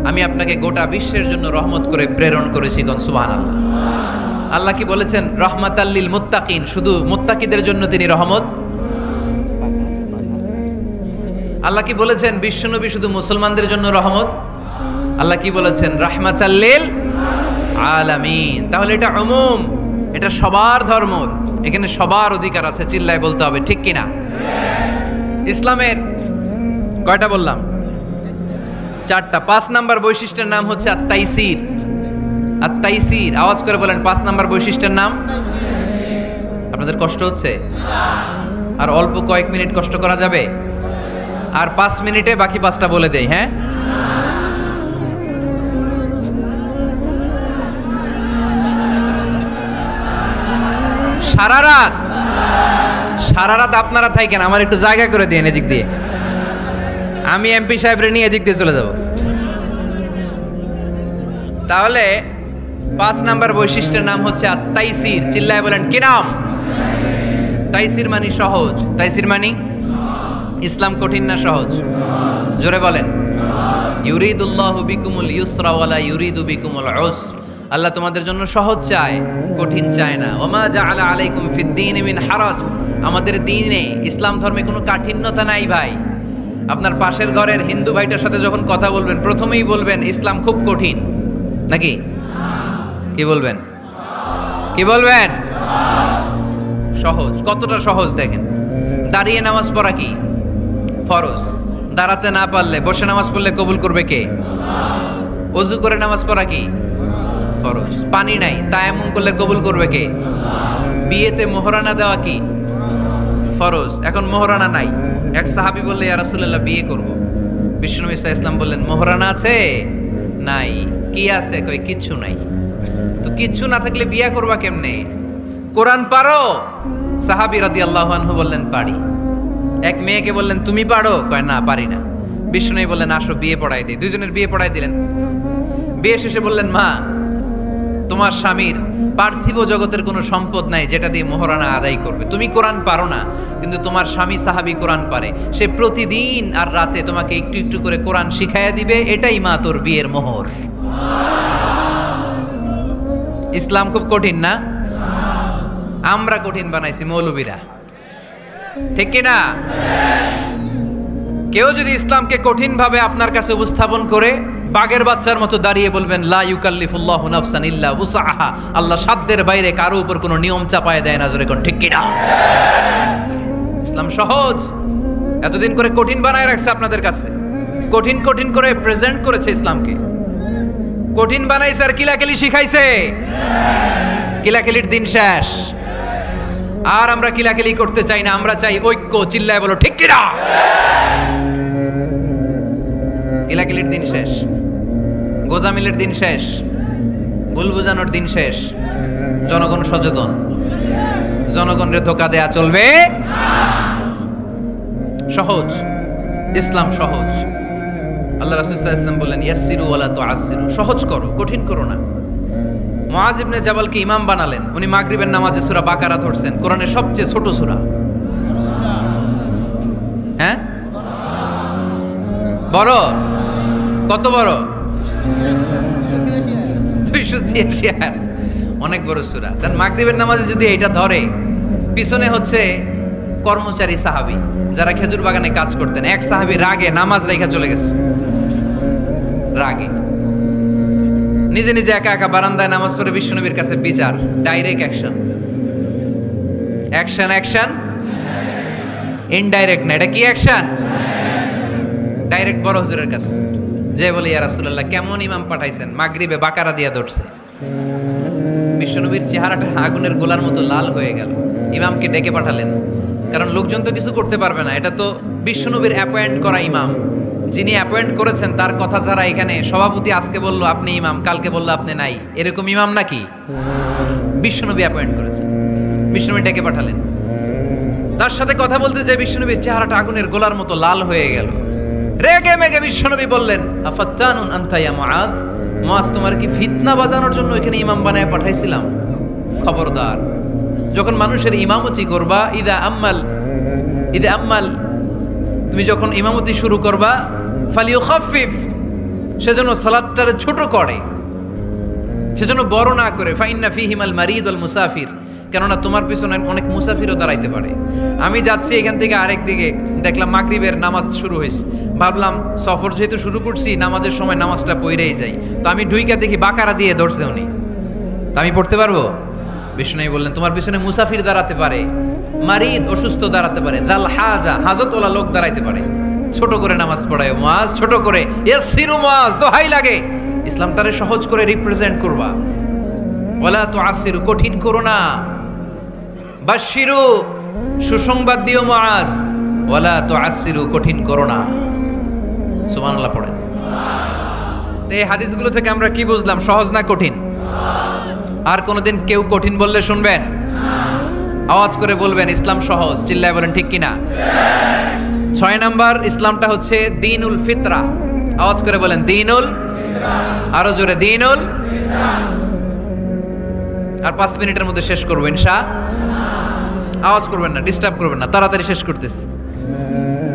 আমি আপনাকে গোটা বিশ্বের জন্য রহমত করে প্রেরণ করেছি। কোন সুবহানাল্লাহ। আল্লাহ কি বলেছেন? রহমাতাল লিল মুত্তাকিন, শুধু মুত্তাকিদের জন্য তিনি রহমত। আল্লাহ কি বলেছেন বিশ্বনবী শুধু মুসলমানদের জন্য রহমত? আল্লাহ কি বলেছেন? রাহমাতাল লিল আলামিন। তাহলে এটা উমুম, এটা সবার ধর্ম, এখানে সবার অধিকার আছে। চিল্লায় বলতে হবে, ঠিক কিনা? ইসলামের কয়টা বললাম? চারটা। 5 নাম্বার বৈশিষ্ট্যের নাম হচ্ছে আত-তাইসির। আত-তাইসির, আওয়াজ করে বলেন 5 নাম্বার বৈশিষ্ট্যের নাম। আপনাদের কষ্ট হচ্ছে? আর অল্প কয়েক মিনিট কষ্ট করা যাবে? আর 5 মিনিটে বাকি 5টা বলে দেই। হ্যাঁ, সারা রাত আপনারা থাকেন, আমার একটু জায়গা করে দিন এদিক দিয়ে। আমি এমপি সাহেবরে নিয়ে এদিক দিয়ে চলে যাব। তাহলে 5 নাম্বার বৈশিষ্ট্যের নাম হচ্ছে আত-তাইসির। চিল্লায় বলেন কি নাম? তাইসির মানে সহজ। তাইসির মানে ইসলাম কঠিন না সহজ? জোরে বলেন। ইউরিদুল্লাহু বিকুমুল ইউসরা ওয়ালা ইউরিদু বিকুমুল উসর। আল্লাহ তোমাদের জন্য সহজ চায়, কঠিন চায় না। ওমা জাআলা আলাইকুম ফিদ্দীনি মিন হারাজ। আমাদের দ্বীনে, ইসলাম ধর্মে কোনো কাঠিন্যতা নাই ভাই। আপনার পাশের ঘরের হিন্দু ভাইটার সাথে যখন কথা বলবেন, প্রথমেই বলবেন ইসলাম খুব কঠিন, নাকি? কি বলবেন? কি বলবেন? সহজ। কতটা সহজ দেখেন। দাঁড়িয়ে নামাজ পড়া কি ফরজ? দাঁড়াতে না পারলে বসে নামাজ পড়লে কবুল করবে কে? ওযু করে নামাজ পড়া কি ফরজ? পানি নাই, তায়াম্মুম করলে কবুল করবে কে? বিয়েতে মোহরানা দেওয়া কি ফরজ? এখন মোহরানা নাই। এক সাহাবী বললে ইয়া রাসূলুল্লাহ বিয়ে করব। বিশ্বনবী সাল্লাল্লাহু আলাইহি ওয়াসাল্লাম বললেন মোহরানা আছে? নাই। কি আছে? কই কিচ্ছু নাই। তো কিচ্ছু না থাকলে বিয়ে করবা কেমনে? কোরআন পারো? সাহাবী রাদিয়াল্লাহু আনহু বললেন পারি। এক মেয়েকে বললেন তুমি পারো? কয় না, পারি না। বিশ্বনবী বললেন আসো বিয়ে পড়াই দিই। দুইজনের বিয়ে পড়াই দিলেন। বিয়ে শেষে বললেন মা, তোমার স্বামীর পার্থিব জগতের কোনো সম্পদ নাই যেটা দিয়ে মোহরানা আদায় করবে। তুমি কোরআন পারো না, কিন্তু তোমার স্বামী সাহাবী কোরআন পারে। সে প্রতিদিন আর রাতে তোমাকে একটু একটু করে কোরআন শিখাইয়া দিবে। এটাই মা তোর বিয়ের মোহর। ইসলাম খুব কঠিন না? আমরা কঠিন বানাইছি মৌলবীরা, ঠিক কিনা? কেউ যদি ইসলামকে কঠিন ভাবে আপনার কাছে উপস্থাপন করে, বাঘের বাচ্চার মতো দাঁড়িয়ে বলবেন লা ইউকাল্লিফুল্লাহু নাফসান ইল্লা উসআহা। আল্লাহ সাধ্যের বাইরে কারো উপর কোনো নিয়ম চাপায় দেয় না। জোরে কোন ঠিক কিনা? ইসলাম সহজ। এতদিন করে কঠিন বানায় রাখছে আপনাদের কাছে, কঠিন কঠিন করে প্রেজেন্ট করেছে ইসলামকে। কঠিন বানাইছে আর কিলাকিলি শিখাইছে। কিলাকিলির দিন শেষ। আর আমরা কিলাকিলি করতে চাই না, আমরা চাই ঐক্য। চিল্লায় বলো ঠিক কিনা? কিলাকিলির দিন শেষ, গোজামিলের দিন শেষ, ভুল বুঝানোর দিন শেষ। জনগণ সচেতন, জনগণের ধোকা দেয়া চলবে। সহজ, ইসলাম সহজ। আল্লাহ রাসূল সাল্লাল্লাহু আলাইহি ওয়াসাল্লাম বলেন ইয়াসসিরু ওয়ালা তুআসসিরু। সহজ করো, কঠিন করো না। মুআয ইবনে জাবালকে ইমাম বানালেন। উনি মাগরিবের নামাজে সূরা বাকারা ধরছেন, কোরআনের সবচেয়ে ছোট সূরা। হ্যাঁ, বড়? কত বড়? 286। অনেক বড় সূরা। তার মাগরিবের নামাজে যদি এইটা ধরে, পিছনে হচ্ছে কর্মচারী সাহাবী যারা খেজুর বাগানে কাজ করতেন। এক সাহাবী রাগে নামাজ রেখে চলে গেছে। রাগে নিজে নিজে একা একা বারান্দায় নামাজ পড়ে বিশ্বনবীর কাছে বিচার। Direct action, action action, indirect না। এটা কি অ্যাকশন? ডাইরেক্ট বড় হুজুরের কাছে যে বলে ইয়া রাসূলুল্লাহ কেমন ইমাম পাঠাইছেন, মাগরিবে বাকারা দিয়া ধরছে। বিশ্বনবীর চেহারাটা আগুনের গোলার মতো লাল হয়ে গেল। ইমামকে ডেকে পাঠালেন, কারণ লোকজন তো কিছু করতে পারবে না। এটা তো বিশ্বনবীর অ্যাপয়েন্ট করা ইমাম। যিনি অ্যাপয়েন্ট করেছেন তার কথা ছাড়া এখানে সভাপতি আজকে বলল আপনি ইমাম, কালকে বলল আপনি নাই, এরকম ইমাম নাকি? বিশ্বনবী অ্যাপয়েন্ট করেছেন। বিশ্বনবী ডেকে পাঠালেন। তার সাথে কথা বলতে যে বিশ্বনবীর চেহারাটা আগুনের গোলার মতো লাল হয়ে গেল। রেগে মেগে বিশ্বনবী বললেন আফাত্তানুন আনতা ইয়া মুআয। মুআয, তোমার কি ফিতনা বাজানোর জন্য এখানে ইমাম বানায় পাঠাইছিলাম? খবরদার, যখন মানুষের ইমামতি করবা, ইদা আম্মাল, তুমি যখন ইমামতি শুরু করবা, ফালিউখাফিফ, সেজন্য সালাতটারে ছোট করে, সেজন্য বড় না করে। ফাইন্না ফিহিমাল মারিদ ওয়াল মুসাফির, কেননা তোমার পিছনে অনেক মুসাফিরও দাঁড়াইতে পারে। আমি যাচ্ছি এখান থেকে আরেক দিকে, দেখলাম মাগরিবের নামাজ শুরু হয়েছে, ভাবলাম সফর যেহেতু শুরু করছি, নামাজের সময় নামাজটা পড়েই যাই। তো আমি ঢুইকা দেখি বাকারা দিয়ে ধরছে উনি, তা আমি পড়তে পারবো? বিষ্ণু বললেন তোমার পিছনে মুসাফির দাঁড়াতে পারে, মারিদ অসুস্থ দাঁড়াতে পারে, জাল হাজা হাজতওয়ালা লোক দাঁড়াইতে পারে। ছোট করে নামাজ পড়ায় মুআজ, ছোট করে, ইয়াসসিরু মুআজ, দোহাই লাগে ইসলামটারে সহজ করে রিপ্রেজেন্ট করবা। ওয়ালা তুআসসিরু, কঠিন করো না। বাশশিরু, সুসংবাদ দিও মুআজ, ওয়ালা তুআসসিরু, কঠিন করো না। সুবহানাল্লাহ পড়েন। তো এই হাদিসগুলো থেকে আমরা কি বুঝলাম? সহজ না কঠিন? আর কোনোদিন কেউ কঠিন বললে শুনবেন? আওয়াজ করে বলবেন ইসলাম সহজ, চিল্লায় বলেন ঠিক কিনা? 6 নাম্বার, ইসলামটা হচ্ছে দ্বীনুল ফিতরা। আওয়াজ করে বলেন দ্বীনুল ফিতরা, আরো জোরে দ্বীনুল ফিতরা। আর 5 মিনিটের মধ্যে শেষ করবো ইনশাআল্লাহ। আওয়াজ করবেন না, ডিস্টার্ব করবেন না, তাড়াতাড়ি শেষ করতেছি।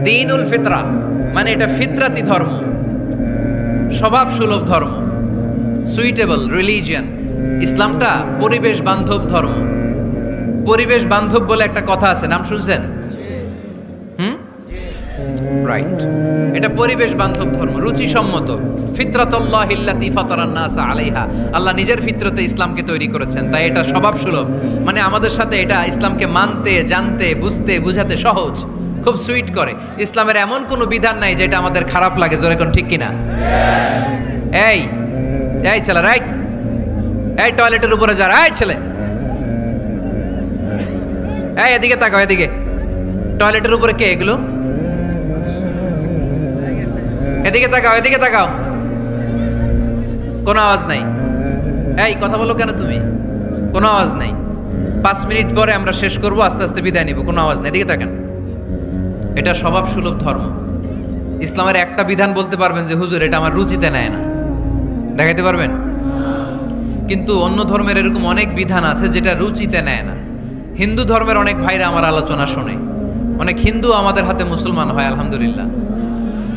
দ্বীনুল ফিতরা মানে এটা ফিতরাতি ধর্ম, স্বভাব সুলভ ধর্ম, সুইটেবল রিলিজিয়ান। ইসলামটা পরিবেশ বান্ধব ধর্ম। পরিবেশ বান্ধব বলে একটা কথা আছে, নাম শুনছেন? রাইট, এটা পরিবেশ বান্ধব ধর্ম, রুচিসম্মত। ফিতরাতুল্লাহিল্লাতী ফাতারান নাস আলাইহা, আল্লাহ নিজের ফিতরতে ইসলামকে তৈরি করেছেন, তাই এটা স্বভাব সুলভ। মানে আমাদের সাথে এটা ইসলামকে মানতে, জানতে, বুঝতে, বুঝাতে সহজ, খুব সুইট করে। ইসলামের এমন কোনো বিধান নাই যেটা আমাদের খারাপ লাগে, জোরে কোন ঠিক কিনা? এই এই ছেলে, রাইট, এই টয়লেটের উপরে যা, এই ছেলে, এই এদিকে তাকাও, এদিকে। টয়লেটের উপরে কে এগুলো? এদিকে তাকাও, এদিকে তাকাও। কোনো আওয়াজ নাই। এই কথা বলো কেন তুমি? কোনো আওয়াজ নাই। 5 মিনিট পরে আমরা শেষ করব, আস্তে আস্তে বিদায় নিব, কোনো আওয়াজ নাই। এদিকে তাকান। এটা স্বভাব সুলভ ধর্ম। ইসলামের একটা বিধান বলতে পারবেন যে হুজুর এটা আমার রুচিতে নেয় না, দেখাইতে পারবেন? কিন্তু অন্য ধর্মের এরকম অনেক বিধান আছে যেটা রুচিতে নেয় না। হিন্দু ধর্মের অনেক ভাইরা আমার আলোচনা শোনে, অনেক হিন্দু আমাদের হাতে মুসলমান হয়, আলহামদুলিল্লাহ।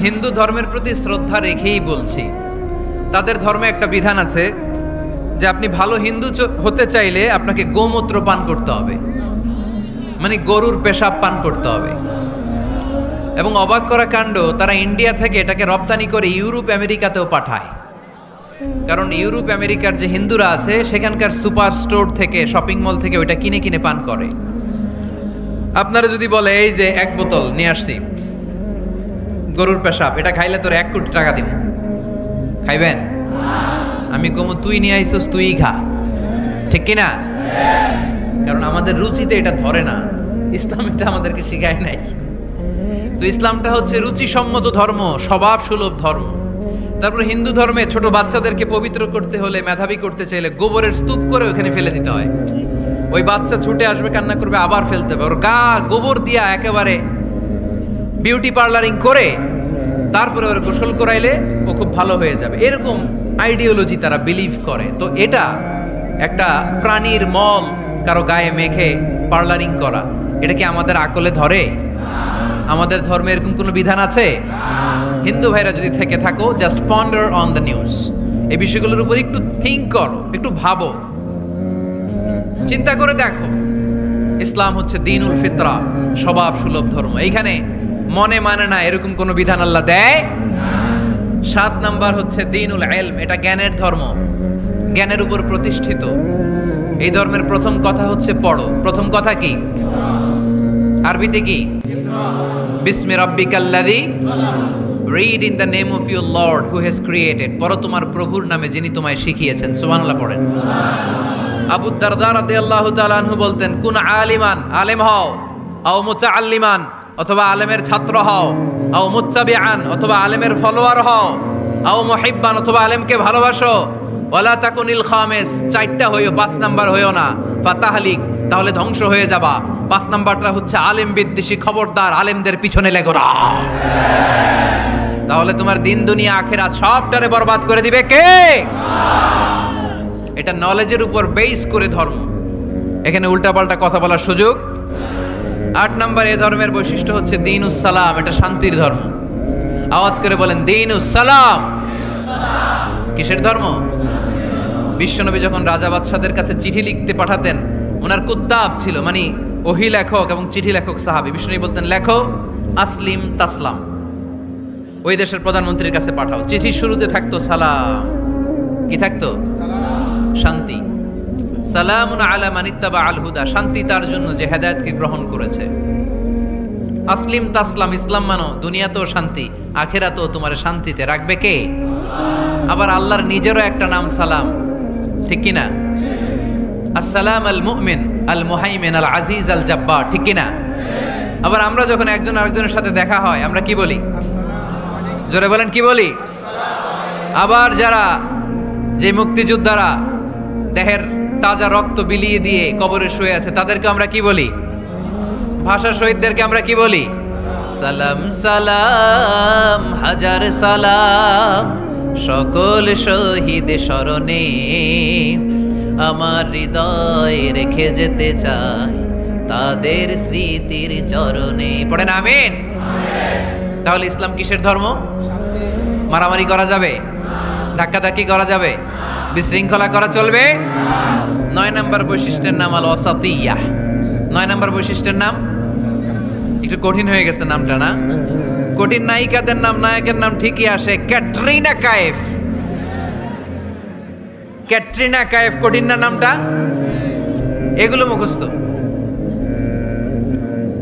হিন্দু ধর্মের প্রতি শ্রদ্ধা রেখেই বলছি, তাদের ধর্মে একটা বিধান আছে যে আপনি ভালো হিন্দু হতে চাইলে আপনাকে গোমূত্র পান করতে হবে, মানে গরুর পেশাব পান করতে হবে। এবং অবাক করা কাণ্ড, তারা ইন্ডিয়া থেকে এটাকে রপ্তানি করে ইউরোপ আমেরিকাতেও পাঠায়। কারণ ইউরোপ আমেরিকার যে হিন্দুরা আছে সেখানকার সুপার স্টোর থেকে, শপিং মল থেকে ওইটা কিনে কিনে পান করে। আপনারা যদি বলে এই যে 1 বোতল নিয়ে আসছি গরুর পেশাব, এটা খাইলে তোর 1 কোটি টাকা দিব, খাইবেন? আমি কমু তুই নিয়ে আইসোস, তুই খা, ঠিক কিনা? কারণ আমাদের রুচিতে এটা ধরে না, ইসলাম এটা আমাদেরকে শিখায় নাই। তো ইসলামটা হচ্ছে রুচিসম্মত ধর্ম, স্বভাব সুলভ ধর্ম। তারপরে হিন্দু ধর্মে ছোট বাচ্চাদেরকে পবিত্র করতে হলে, মেধাবী করতে চাইলে গোবরের স্তূপ করে ওখানে ফেলে দিতে হয়। ওই বাচ্চা ছুটে আসবে, কান্না করবে, আবার ফেলতে হবে। ওর গা গোবর দিয়া একেবারে বিউটি পার্লারিং করে তারপরে ওর গোসল করাইলে ও খুব ভালো হয়ে যাবে, এরকম আইডিওলজি তারা বিলিভ করে। তো এটা একটা প্রাণীর মল কারো গায়ে মেখে পার্লারিং করা, এটা কি আমাদের আকলে ধরে? আমাদের ধর্মে এরকম কোনো বিধান আছে? হিন্দু ভাইরা যদি থেকে থাকো, just ponder on the news, এই বিষয়গুলোর উপর একটু থিঙ্ক করো, একটু ভাবো, চিন্তা করে দেখো। ইসলাম হচ্ছে দ্বীনুল ফিতরা, স্বভাব সুলভ ধর্ম। এইখানে মনে মানে না এরকম কোনো বিধান আল্লাহ দেয়। 7 নাম্বার হচ্ছে দ্বীনুল ইলম, এটা জ্ঞানের ধর্ম, জ্ঞানের উপর প্রতিষ্ঠিত। এই ধর্মের প্রথম কথা হচ্ছে পড়ো। প্রথম কথা কি? আরবিতে কি? বিসমি রাব্বিকাল্লাযী, read in the name of your lord who has created. পড়ো তোমার প্রভুর নামে যিনি তোমায় শিখিয়েছেন। সুবহানাল্লাহ পড়েন। আবু দারদা রাদিয়াল্লাহু তাআলা আনহু বলতেন, কুন আলিমান, আলেম হও, আও মুতাআল্লিমান, অথবা আলেমের ছাত্র হও, আও মুত্তাবিআন, অথবা আলেমের ফলোয়ার হও, আও মুহিব্বান, অথবা আলেমকে ভালোবাসো, ওয়ালা তাকুনিল খামিস, 4টা হইও, 5 নাম্বার হইও না, ফাতাহলিক, তাহলে ধ্বংস হয়ে যাবা। 5 নাম্বারটা হচ্ছে আলেম বিদ্বেষী, খবরদার আলেমদের পিছনে লেগো না, তাহলে তোমার দিন দুনিয়া আখিরাত সবটারে বরবাদ করে দিবে কে? এটা নলেজের উপর বেস করে ধর্ম। এখানে উল্টাপাল্টা কথা বলার সুযোগ। 8 নম্বর এ ধর্মের বৈশিষ্ট্য হচ্ছে দীনুস সালাম, এটা শান্তির ধর্ম। আওয়াজ করে বলেন দীনুস সালাম। কিসের ধর্ম? বিশ্বনবী যখন রাজা বাদশাদের কাছে চিঠি লিখতে পাঠাতেন, ওনার কুত্তাব ছিল, মানে ওহী লেখক এবং চিঠি লেখক সাহাবী। বিশ্বনবী বলতেন লেখো আসলিম তাসলাম, ওই দেশের প্রধানমন্ত্রীর কাছে পাঠাও। চিঠির শুরুতে থাকতো সালাম, কি থাকতো? শান্তি। সালামুন আলা মান ইত্তাবা আল হুদা, শান্তি তার জন্য যে হেদায়েতকে গ্রহণ করেছে। আসলিম তাসলাম, ইসলাম মানো, দুনিয়াতেও শান্তি, আখিরাতেও তোমার শান্তিতে রাখবে কে? আবার আল্লাহর নিজেরও একটা নাম সালাম, ঠিক কি না? আসসালাম আল মুমিন আল মুহাইমিন আল আজিজ আল জাব্বার, ঠিক কি না? আবার আমরা যখন একজন আরেকজনের সাথে দেখা হয় আমরা কি বলি? জোরে বলেন কি বলি? আবার যারা যে মুক্তিযোদ্ধারা দেহের তাজা রক্ত বিলিয়ে দিয়ে কবরে শুয়ে আছে তাদেরকে আমরা কি বলি? ভাষা শহীদদেরকে আমরা কি বলি? সালাম সালাম হাজার সালাম সকল শহীদ স্মরণে, আমার হৃদয় রেখে যেতে চাই তাদের স্মৃতির চরণে। পড়েন আমিন। তাহলে ইসলাম কিসের ধর্ম? মারামারি করা যাবে? ধাক্কাধাক্কি করা যাবে? বিশৃঙ্খলা করা চলবে? 9 নম্বর বৈশিষ্ট্যের নাম আল ওয়াসাতিয়্যাহ। 9 নম্বর বৈশিষ্ট্যের নাম একটু কঠিন হয়ে গেছে নামটা, না? কঠিন নায়িকাদের নাম, নায়কের নাম ঠিকই আসে। ক্যাটরিনা কাইফ, ক্যাটরিনা কাইফ, কঠিন না নামটা? এগুলো মুখস্থ।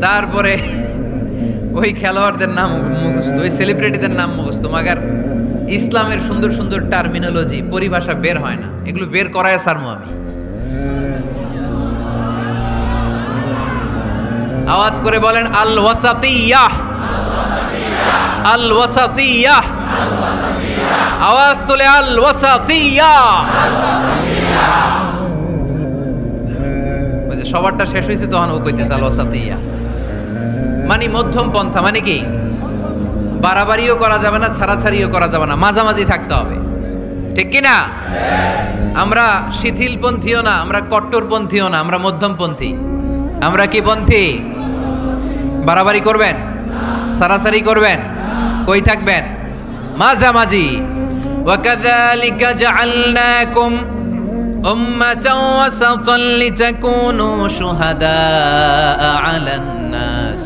তারপরে ওই খেলোয়াড়দের নাম মুখস্থ, ওই সেলিব্রিটিদের নাম মুখস্থ, মাগার ইসলামের সুন্দর সুন্দর টার্মিনোলজি, পরিভাষা বের হয় না। এগুলো বের করায় সারমু আমি। আওয়াজ করে বলেন আল ওয়াসাতিয়্যাহ, আল ওয়াসাতিয়্যাহ। আওয়াজ তুলে আল ওয়াসাতিয়্যাহ। ওই যে সবারটা শেষ হয়েছে তখন ও কইতেছে আল ওয়াসাতিয়্যাহ, মানে মধ্যম পন্থা। মানে কি? বাড়াবাড়িও করা যাবে না, ছাড়াছাড়িও করা যাবে না, মাঝামাঝি থাকতে হবে, ঠিক কি না? আমরা শিথিলপন্থীও না, আমরা কট্টরপন্থীও না, আমরা মধ্যমপন্থী। আমরা কি পন্থী? বাড়াবাড়ি করবেন, সারাসারি করবেন, কই থাকবেন? মাঝামাঝি। ওয়াকাযালিকা জাআলনাকুম উম্মাতান ওয়াসাতান লিতাকুনু শুহাদাআ আলান নাস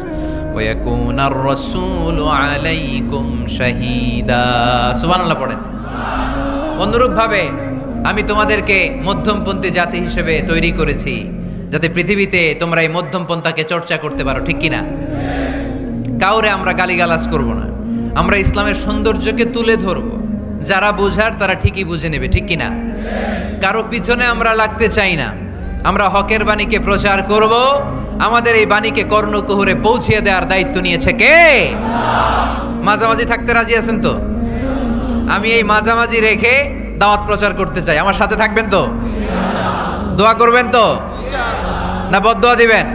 ওয়া ইয়াকুনার রাসূলু আলাইকুম শাহীদা। সুবহানাল্লাহ পড়েন। অনুরূপভাবে আমি তোমাদেরকে মধ্যমপন্থী জাতি হিসেবে তৈরি করেছি, যাতে পৃথিবীতে তোমরা এই মধ্যমপন্থাকে চর্চা করতে পারো, ঠিক কিনা? কাউরে আমরা গালিগালাজ করব না, আমরা ইসলামের সৌন্দর্যকে তুলে ধরব। যারা বোঝার তারা ঠিকই বুঝে নেবে, ঠিক কিনা? কারো পিছনে আমরা লাগতে চাই না, আমরা হকের বাণীকে প্রচার করব। আমাদের এই বাণীকে কর্ণকুহরে পৌঁছিয়ে দেওয়ার দায়িত্ব নিয়েছে কে? মাঝামাঝি থাকতে রাজি আছেন তো? আমি এই মাঝামাঝি রেখে দাওয়াত প্রচার করতে চাই। আমার সাথে থাকবেন তো? দোয়া করবেন তো? না বদদোয়া দিবেন?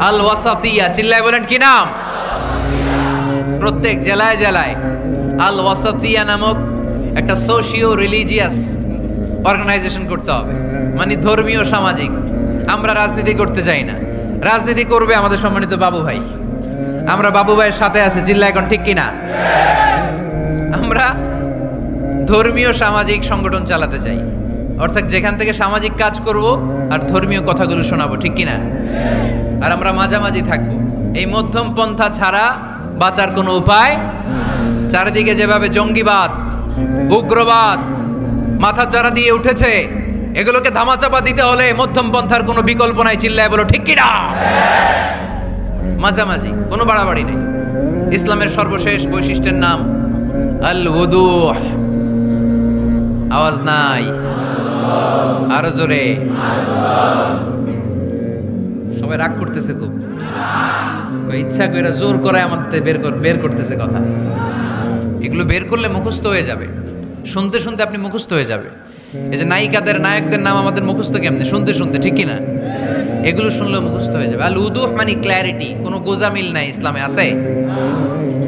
আল ওয়াসাতিয়্যাহ, চিল্লায় বলেন কি নাম? প্রত্যেক জেলায় জেলায় আল ওয়াসাতিয়্যাহ নামক একটা সোশিও রিলিজিয়াস অর্গানাইজেশন করতে হবে, মানে ধর্মীয় সামাজিক। আমরা রাজনীতি করতে চাই না, রাজনীতি করবে আমাদের সম্মানিত বাবু ভাই। আমরা বাবু ভাইয়ের সাথে আছি, চিল্লা এখন, ঠিক কিনা? আমরা ধর্মীয় সামাজিক সংগঠন চালাতে চাই, অর্থাৎ যেখান থেকে সামাজিক কাজ করব আর ধর্মীয় কথাগুলো শোনাবো, ঠিক কিনা? আর আমরা মাঝামাঝি থাকবো। এই মধ্যম পন্থা ছাড়া বাঁচার কোনো উপায়? চারিদিকে যেভাবে জঙ্গিবাদ, উগ্রবাদ মাথা চারা দিয়ে উঠেছে, এগুলোকে ধামাচাপা দিতে হলে মধ্যম পন্থার কোনো বিকল্প নাই, চিল্লায় বলো ঠিক কিনা? মাঝামাঝি, কোনো বাড়াবাড়ি নেই। ইসলামের সর্বশেষ বৈশিষ্ট্যের নাম আল উদুহ। আওয়াজ নাই, আরো জোরে। সবাই রাগ করতেছে খুব, ইচ্ছা করে জোর করে আমাদের বের করতেছে কথা। এগুলো বের করলে মুখস্থ হয়ে যাবে, শুনতে শুনতে আপনি মুখস্থ হয়ে যাবে। এই যে নায়িকাদের, নায়কদের নাম আমাদের মুখস্থ কেমনে? শুনতে শুনতে, ঠিক কিনা? এগুলো শুনলেও মুখস্থ হয়ে যাবে। আল উদুহ মানে ক্ল্যারিটি, কোনো গোজামিল নাই ইসলামে। আছে?